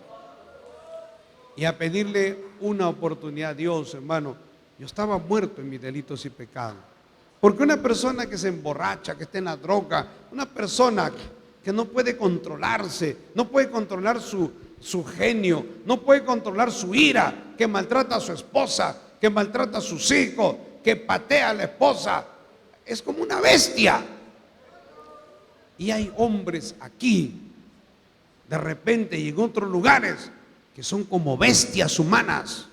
Speaker 1: Y a pedirle una oportunidad a Dios, hermano. Yo estaba muerto en mis delitos y pecados. Porque una persona que se emborracha, que está en la droga, una persona que no puede controlarse, no puede controlar su genio, no puede controlar su ira, que maltrata a su esposa, que maltrata a sus hijos, que patea a la esposa, es como una bestia. Y hay hombres aquí, de repente, y en otros lugares, que son como bestias humanas,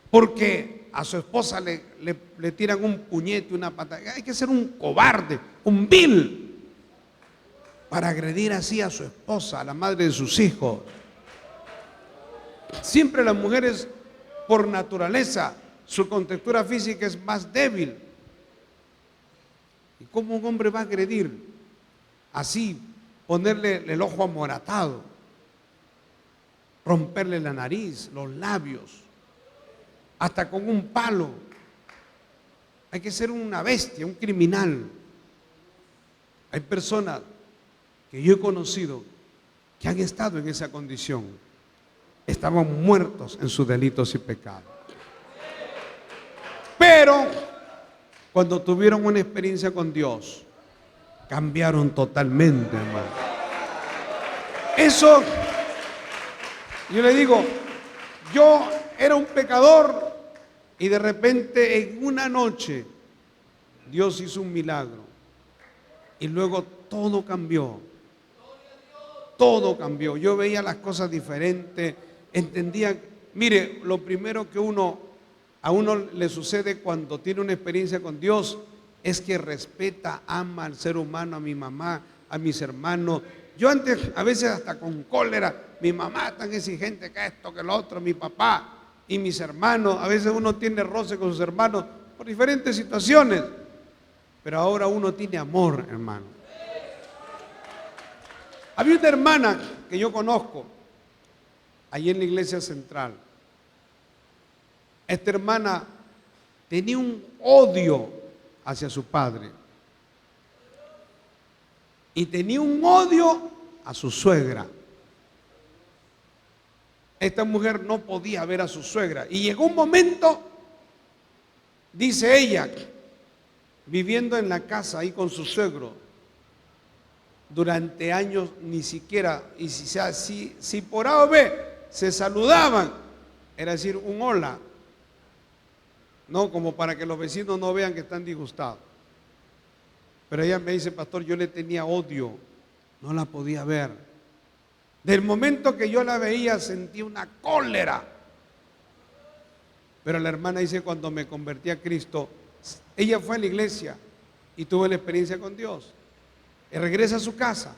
Speaker 1: porque a su esposa le tiran un puñete, una patada. Hay que ser un cobarde, un vil, para agredir así a su esposa, a la madre de sus hijos. Siempre las mujeres, por naturaleza, su contextura física es más débil. ¿Y cómo un hombre va a agredir? Así, ponerle el ojo amoratado, romperle la nariz, los labios, hasta con un palo. Hay que ser una bestia, un criminal. Hay personas que yo he conocido que han estado en esa condición. Estaban muertos en sus delitos y pecados. Pero cuando tuvieron una experiencia con Dios, cambiaron totalmente, hermano. Eso, yo le digo, yo era un pecador y de repente en una noche Dios hizo un milagro y luego todo cambió. Todo cambió. Yo veía las cosas diferentes, entendía. Mire, lo primero que a uno le sucede cuando tiene una experiencia con Dios es que respeta, ama al ser humano, a mi mamá, a mis hermanos. Yo antes, a veces hasta con cólera, mi mamá tan exigente que esto, que lo otro, mi papá y mis hermanos. A veces uno tiene roce con sus hermanos por diferentes situaciones, pero ahora uno tiene amor, hermano. Había una hermana que yo conozco allí en la iglesia central. Esta hermana tenía un odio hacia su padre y tenía un odio a su suegra. Esta mujer no podía ver a su suegra y llegó un momento, dice ella, viviendo en la casa ahí con su suegro durante años, ni siquiera, y si por A o B se saludaban, era decir un hola, no como para que los vecinos no vean que están disgustados. Pero ella me dice, pastor, yo le tenía odio, no la podía ver. Del momento que yo la veía sentí una cólera. Pero la hermana dice, cuando me convertí a Cristo, ella fue a la iglesia y tuvo la experiencia con Dios. Y regresa a su casa.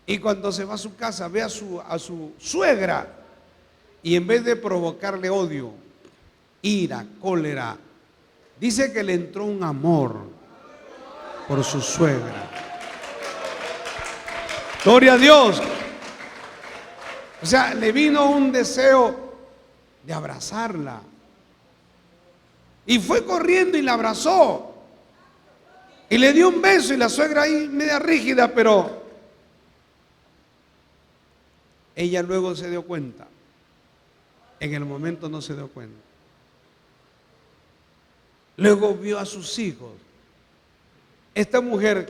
Speaker 1: Y cuando se va a su casa, ve a su suegra. Y en vez de provocarle odio, ira, cólera, dice que le entró un amor por su suegra. Gloria a Dios. O sea, le vino un deseo de abrazarla. Y fue corriendo y la abrazó. Y le dio un beso y la suegra ahí media rígida, pero ella luego se dio cuenta. En el momento no se dio cuenta. Luego vio a sus hijos. Esta mujer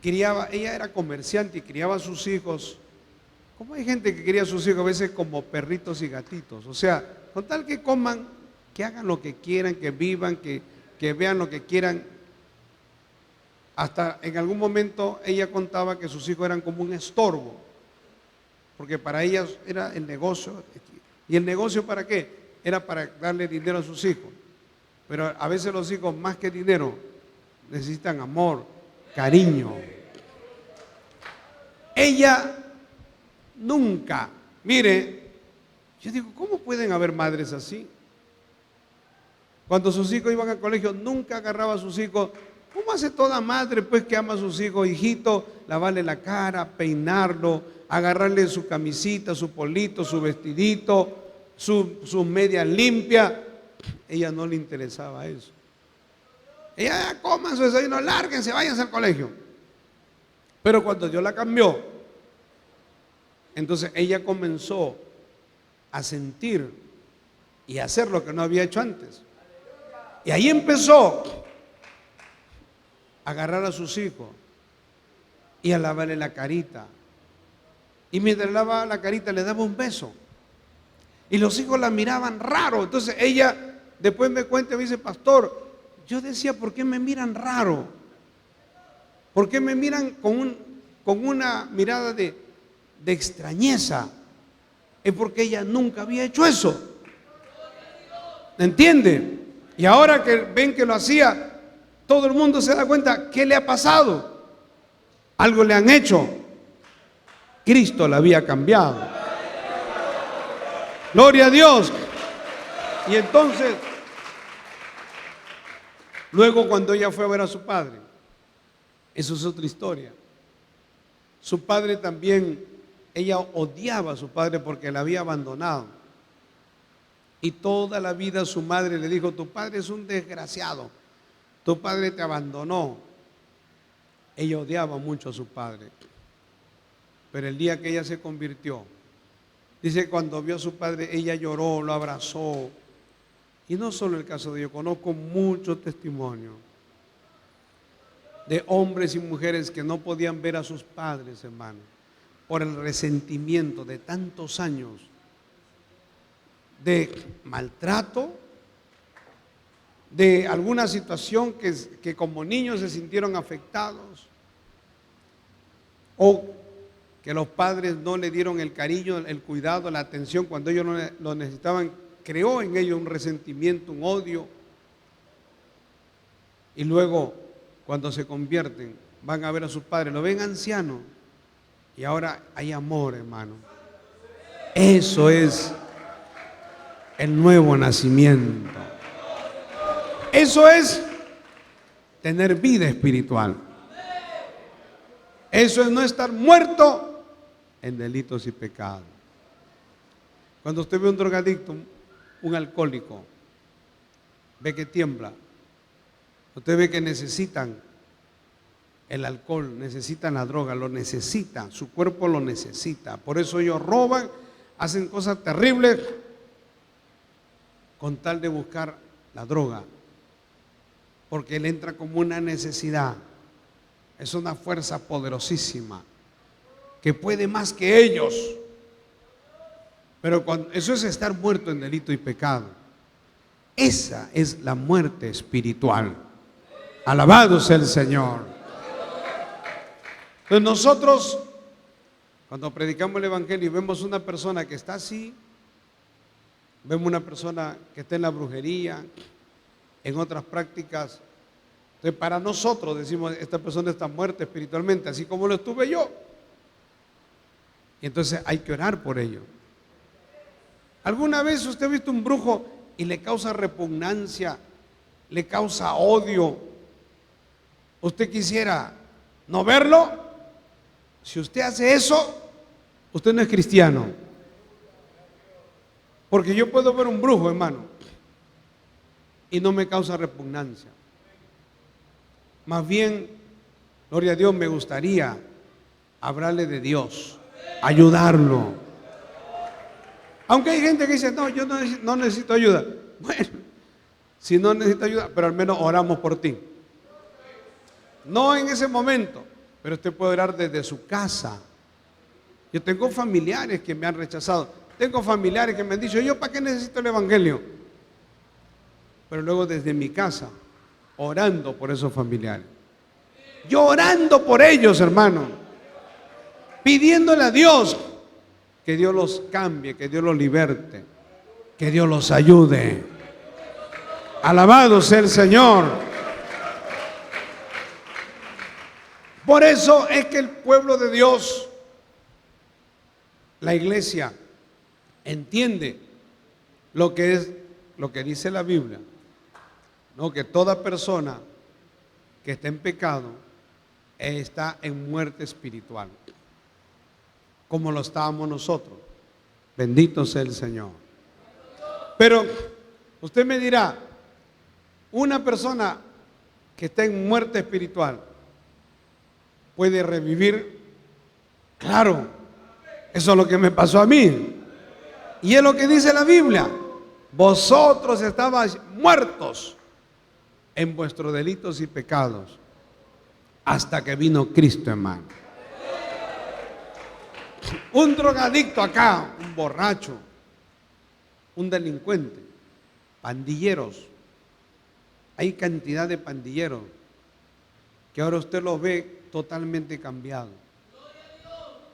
Speaker 1: criaba, ella era comerciante y criaba a sus hijos. Como hay gente que cría a sus hijos a veces como perritos y gatitos. O sea, con tal que coman, que hagan lo que quieran, que vivan, que vean lo que quieran. Hasta en algún momento ella contaba que sus hijos eran como un estorbo, porque para ella era el negocio. ¿Y el negocio para qué? Era para darle dinero a sus hijos. Pero a veces los hijos, más que dinero, necesitan amor, cariño. Ella nunca, mire, yo digo, ¿cómo pueden haber madres así? Cuando sus hijos iban al colegio, nunca agarraba a sus hijos. ¿Cómo hace toda madre pues que ama a sus hijos? Hijito, lavarle la cara, peinarlo, agarrarle su camisita, su polito, su vestidito, sus medias limpias. Ella no le interesaba eso. Ella, coman su desayuno, lárguense, váyanse al colegio. Pero cuando Dios la cambió, entonces ella comenzó a sentir y a hacer lo que no había hecho antes. Y ahí empezó a agarrar a sus hijos y a lavarle la carita. Y mientras lavaba la carita le daba un beso. Y los hijos la miraban raro. Entonces ella después me cuenta y me dice, pastor, yo decía, ¿por qué me miran raro? ¿Por qué me miran con una mirada de extrañeza? Es porque ella nunca había hecho eso. ¿Entiende? Y ahora que ven que lo hacía, todo el mundo se da cuenta, ¿qué le ha pasado? Algo le han hecho. Cristo la había cambiado. Gloria a Dios. Y entonces, luego cuando ella fue a ver a su padre, eso es otra historia. Su padre también, ella odiaba a su padre porque la había abandonado. Y toda la vida su madre le dijo, tu padre es un desgraciado, tu padre te abandonó. Ella odiaba mucho a su padre. Pero el día que ella se convirtió, dice que cuando vio a su padre, ella lloró, lo abrazó. Y no solo el caso de yo, conozco muchos testimonios de hombres y mujeres que no podían ver a sus padres, hermano, por el resentimiento de tantos años de maltrato, de alguna situación que como niños se sintieron afectados, o que los padres no le dieron el cariño, el cuidado, la atención cuando ellos lo necesitaban. Creó en ellos un resentimiento, un odio. Y luego, cuando se convierten, van a ver a sus padres, lo ven anciano. Y ahora hay amor, hermano. Eso es el nuevo nacimiento. Eso es tener vida espiritual. Eso es no estar muerto en delitos y pecados. Cuando usted ve un drogadicto, un alcohólico, ve que tiembla, usted ve que necesitan el alcohol, necesitan la droga, lo necesitan, su cuerpo lo necesita. Por eso ellos roban, hacen cosas terribles con tal de buscar la droga, porque le entra como una necesidad. Es una fuerza poderosísima que puede más que ellos. Pero eso es estar muerto en delito y pecado. Esa es la muerte espiritual. Alabado sea el Señor. Entonces nosotros, cuando predicamos el Evangelio y vemos una persona que está así, vemos una persona que está en la brujería, en otras prácticas, entonces para nosotros decimos, esta persona está muerta espiritualmente, así como lo estuve yo. Y entonces hay que orar por ello. ¿Alguna vez usted ha visto un brujo y le causa repugnancia, le causa odio? ¿Usted quisiera no verlo? Si usted hace eso, usted no es cristiano. Porque yo puedo ver un brujo, hermano, y no me causa repugnancia. Más bien, gloria a Dios, me gustaría hablarle de Dios, ayudarlo. Aunque hay gente que dice, no, yo no necesito ayuda. Bueno, si no necesita ayuda, pero al menos oramos por ti. No en ese momento, pero usted puede orar desde su casa. Yo tengo familiares que me han rechazado. Tengo familiares que me han dicho, ¿yo para qué necesito el Evangelio? Pero luego desde mi casa, orando por esos familiares. Yo orando por ellos, hermano. Pidiéndole a Dios que Dios los cambie, que Dios los liberte, que Dios los ayude. Alabado sea el Señor. Por eso es que el pueblo de Dios, la iglesia, entiende lo que es, lo que dice la Biblia, ¿no? Que toda persona que está en pecado está en muerte espiritual, como lo estábamos nosotros. Bendito sea el Señor. Pero usted me dirá, una persona que está en muerte espiritual puede revivir. Claro, eso es lo que me pasó a mí. Y es lo que dice la Biblia. Vosotros estabais muertos en vuestros delitos y pecados hasta que vino Cristo, hermano. Un drogadicto acá, un borracho, un delincuente, pandilleros. Hay cantidad de pandilleros que ahora usted los ve totalmente cambiados,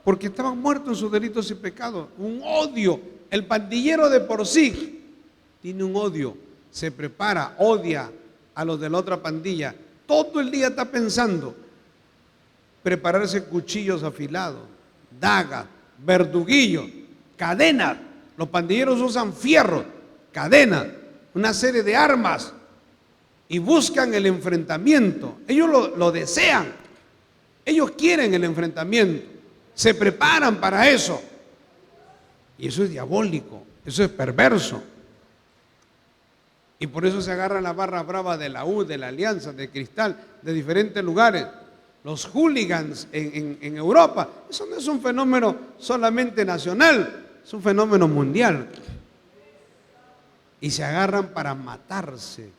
Speaker 1: porque estaban muertos en sus delitos y pecados. Un odio. El pandillero de por sí tiene un odio, se prepara, odia a los de la otra pandilla. Todo el día está pensando prepararse cuchillos afilados, dagas, verduguillos, cadenas. Los pandilleros usan fierros, cadenas, una serie de armas y buscan el enfrentamiento. Ellos lo desean, ellos quieren el enfrentamiento, se preparan para eso. Y eso es diabólico, eso es perverso. Y por eso se agarran la barra brava de la U, de la Alianza, de Cristal, de diferentes lugares. Los hooligans en Europa, eso no es un fenómeno solamente nacional, es un fenómeno mundial. Y se agarran para matarse,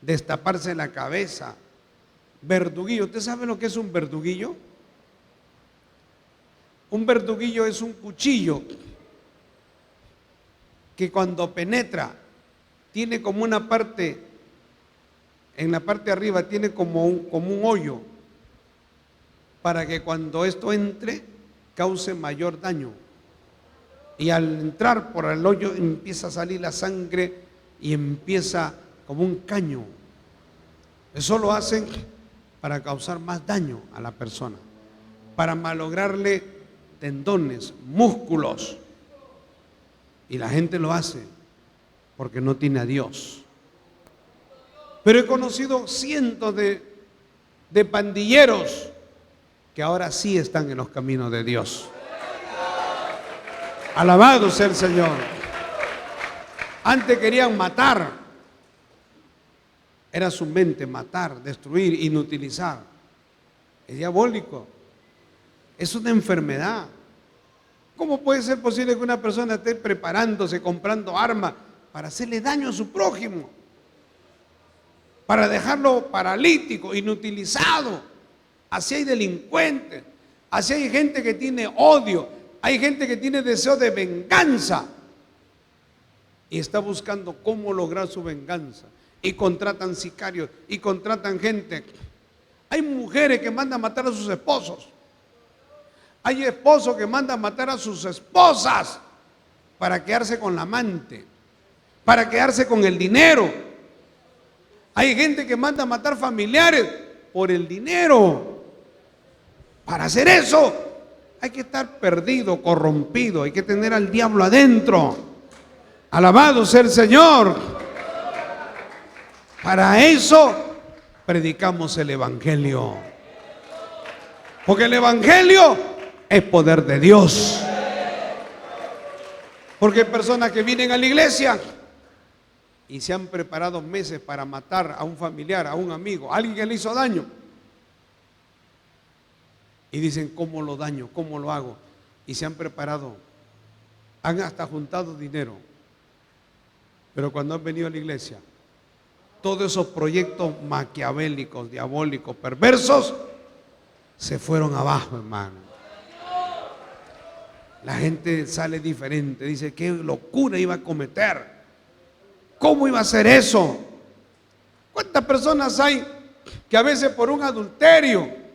Speaker 1: destaparse la cabeza. Verduguillo, ¿usted sabe lo que es un verduguillo? Un verduguillo es un cuchillo que cuando penetra tiene como una parte, en la parte de arriba tiene como un hoyo, para que cuando esto entre cause mayor daño. Y al entrar por el hoyo empieza a salir la sangre y empieza como un caño. Eso lo hacen para causar más daño a la persona, para malograrle tendones, músculos. Y la gente lo hace porque no tiene a Dios. Pero he conocido cientos de pandilleros que ahora sí están en los caminos de Dios. Alabado sea el Señor. Antes querían matar. Era su mente, matar, destruir, inutilizar. Es diabólico. Es una enfermedad. ¿Cómo puede ser posible que una persona esté preparándose, comprando armas para hacerle daño a su prójimo? Para dejarlo paralítico, inutilizado. Así hay delincuentes, así hay gente que tiene odio, Hay gente que tiene deseo de venganza y está buscando cómo lograr su venganza. Y contratan sicarios y contratan gente. Hay mujeres que mandan matar a sus esposos. Hay esposos que mandan matar a sus esposas para quedarse con la amante, para quedarse con el dinero. Hay gente que manda matar familiares por el dinero. Para hacer eso hay que estar perdido, corrompido, hay que tener al diablo adentro. Alabado sea el Señor. Para eso predicamos el Evangelio. Porque el Evangelio es poder de Dios. Porque hay personas que vienen a la iglesia y se han preparado meses para matar a un familiar, a un amigo, a alguien que le hizo daño. Y dicen, ¿cómo lo daño? ¿Cómo lo hago? Y se han preparado, han hasta juntado dinero. Pero cuando han venido a la iglesia, todos esos proyectos maquiavélicos, diabólicos, perversos, se fueron abajo, hermano. La gente sale diferente, dice, qué locura iba a cometer. ¿Cómo iba a hacer eso? ¿Cuántas personas hay que a veces por un adulterio,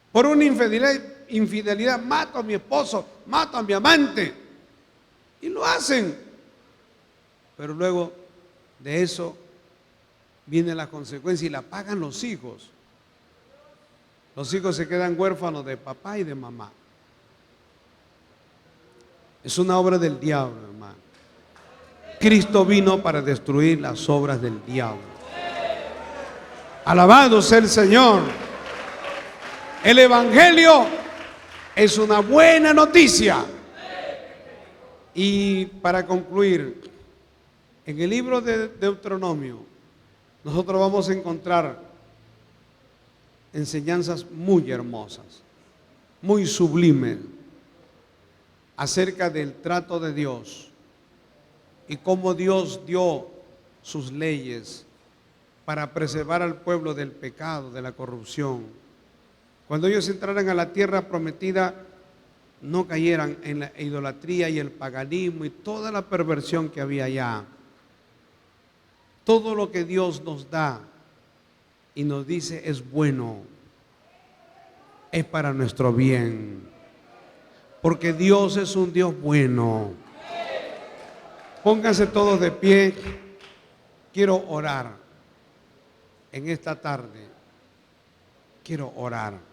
Speaker 1: por una infidelidad, mato a mi esposo, mato a mi amante? Y lo hacen. Pero luego de eso viene la consecuencia y la pagan los hijos. Los hijos se quedan huérfanos de papá y de mamá. Es una obra del diablo, hermano. Cristo vino para destruir las obras del diablo. Alabado sea el Señor. El Evangelio es una buena noticia. Y para concluir, en el libro de Deuteronomio, nosotros vamos a encontrar enseñanzas muy hermosas, muy sublimes, acerca del trato de Dios y cómo Dios dio sus leyes para preservar al pueblo del pecado, de la corrupción. Cuando ellos entraran a la tierra prometida, no cayeran en la idolatría y el paganismo y toda la perversión que había allá. Todo lo que Dios nos da y nos dice es bueno, es para nuestro bien. Porque Dios es un Dios bueno. Pónganse todos de pie. Quiero orar en esta tarde. Quiero orar.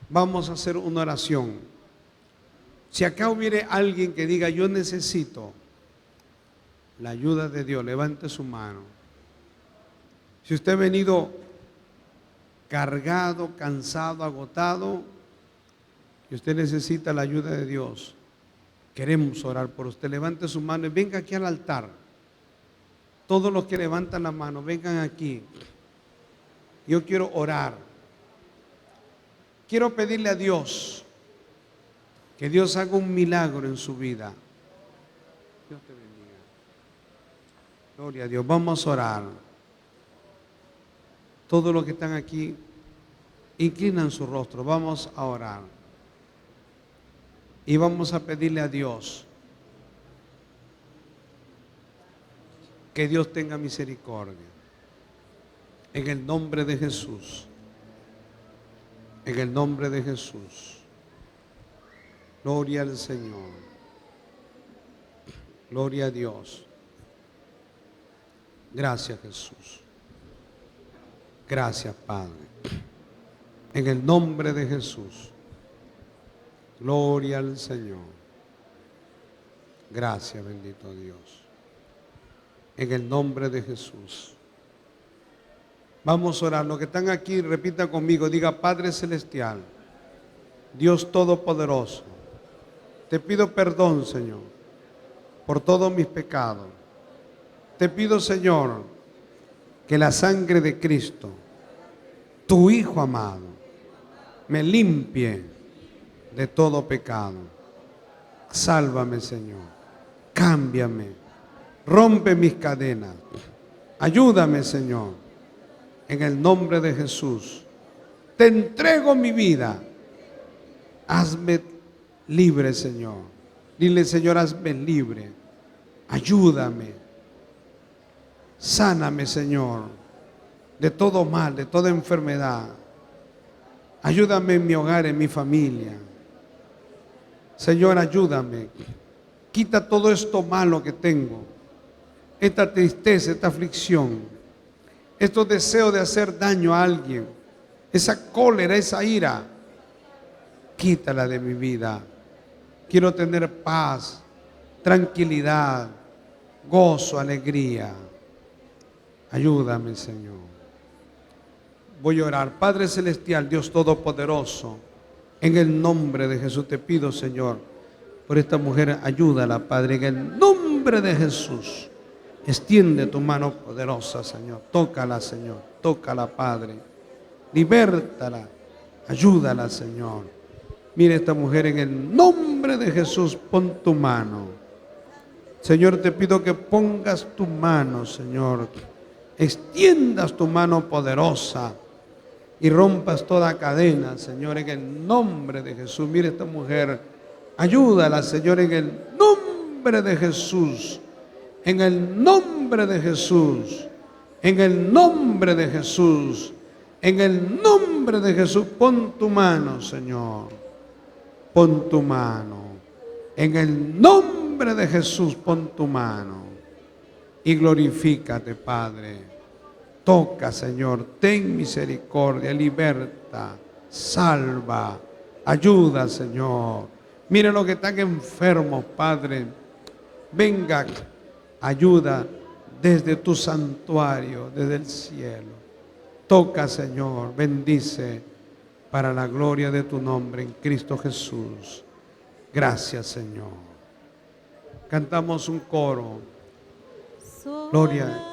Speaker 1: Vamos a hacer una oración. Si acá hubiere alguien que diga, yo necesito la ayuda de Dios, levante su mano. Si usted ha venido cargado, cansado, agotado, y usted necesita la ayuda de Dios, queremos orar por usted. Levante su mano y venga aquí al altar. Todos los que levantan la mano, vengan aquí. Yo quiero orar. Quiero pedirle a Dios que Dios haga un milagro en su vida. Dios te bendiga. Gloria a Dios. Vamos a orar. Todos los que están aquí, inclinan su rostro. Vamos a orar. Y vamos a pedirle a Dios que Dios tenga misericordia. En el nombre de Jesús. En el nombre de Jesús. Gloria al Señor. Gloria a Dios. Gracias, Jesús. Gracias, Padre. En el nombre de Jesús. Gloria al Señor. Gracias, bendito Dios. En el nombre de Jesús. Vamos a orar. Los que están aquí, repita conmigo. Diga, Padre Celestial, Dios Todopoderoso, te pido perdón, Señor, por todos mis pecados. Te pido, Señor, que la sangre de Cristo, tu Hijo amado, me limpie de todo pecado. Sálvame, Señor. Cámbiame. Rompe mis cadenas. Ayúdame, Señor. En el nombre de Jesús. Te entrego mi vida. Hazme libre, Señor. Dile, Señor, hazme libre. Ayúdame. Sáname, Señor, de todo mal, de toda enfermedad. Ayúdame en mi hogar, en mi familia. Señor, ayúdame. Quita todo esto malo que tengo, esta tristeza, esta aflicción, estos deseos de hacer daño a alguien, esa cólera, esa ira. Quítala de mi vida. Quiero tener paz, tranquilidad, gozo, alegría. Ayúdame, Señor. Voy a orar. Padre Celestial, Dios Todopoderoso, en el nombre de Jesús te pido, Señor, por esta mujer, ayúdala, Padre, en el nombre de Jesús. Extiende tu mano poderosa, Señor. Tócala, Señor. Tócala, Padre. Libértala. Ayúdala, Señor. Mira esta mujer, en el nombre de Jesús, pon tu mano. Señor, te pido que pongas tu mano, Señor. Extiendas tu mano poderosa y rompas toda cadena, Señor, en el nombre de Jesús. Mira esta mujer. Ayúdala, Señor, en el nombre de Jesús. En el nombre de Jesús. En el nombre de Jesús. En el nombre de Jesús. Pon tu mano, Señor. Pon tu mano. En el nombre de Jesús, pon tu mano. Y glorifícate, Padre. Toca, Señor. Ten misericordia. Liberta. Salva. Ayuda, Señor. Mira los que están enfermos, Padre. Venga, ayuda desde tu santuario, desde el cielo. Toca, Señor, bendice para la gloria de tu nombre en Cristo Jesús. Gracias, Señor. Cantamos un coro. Gloria.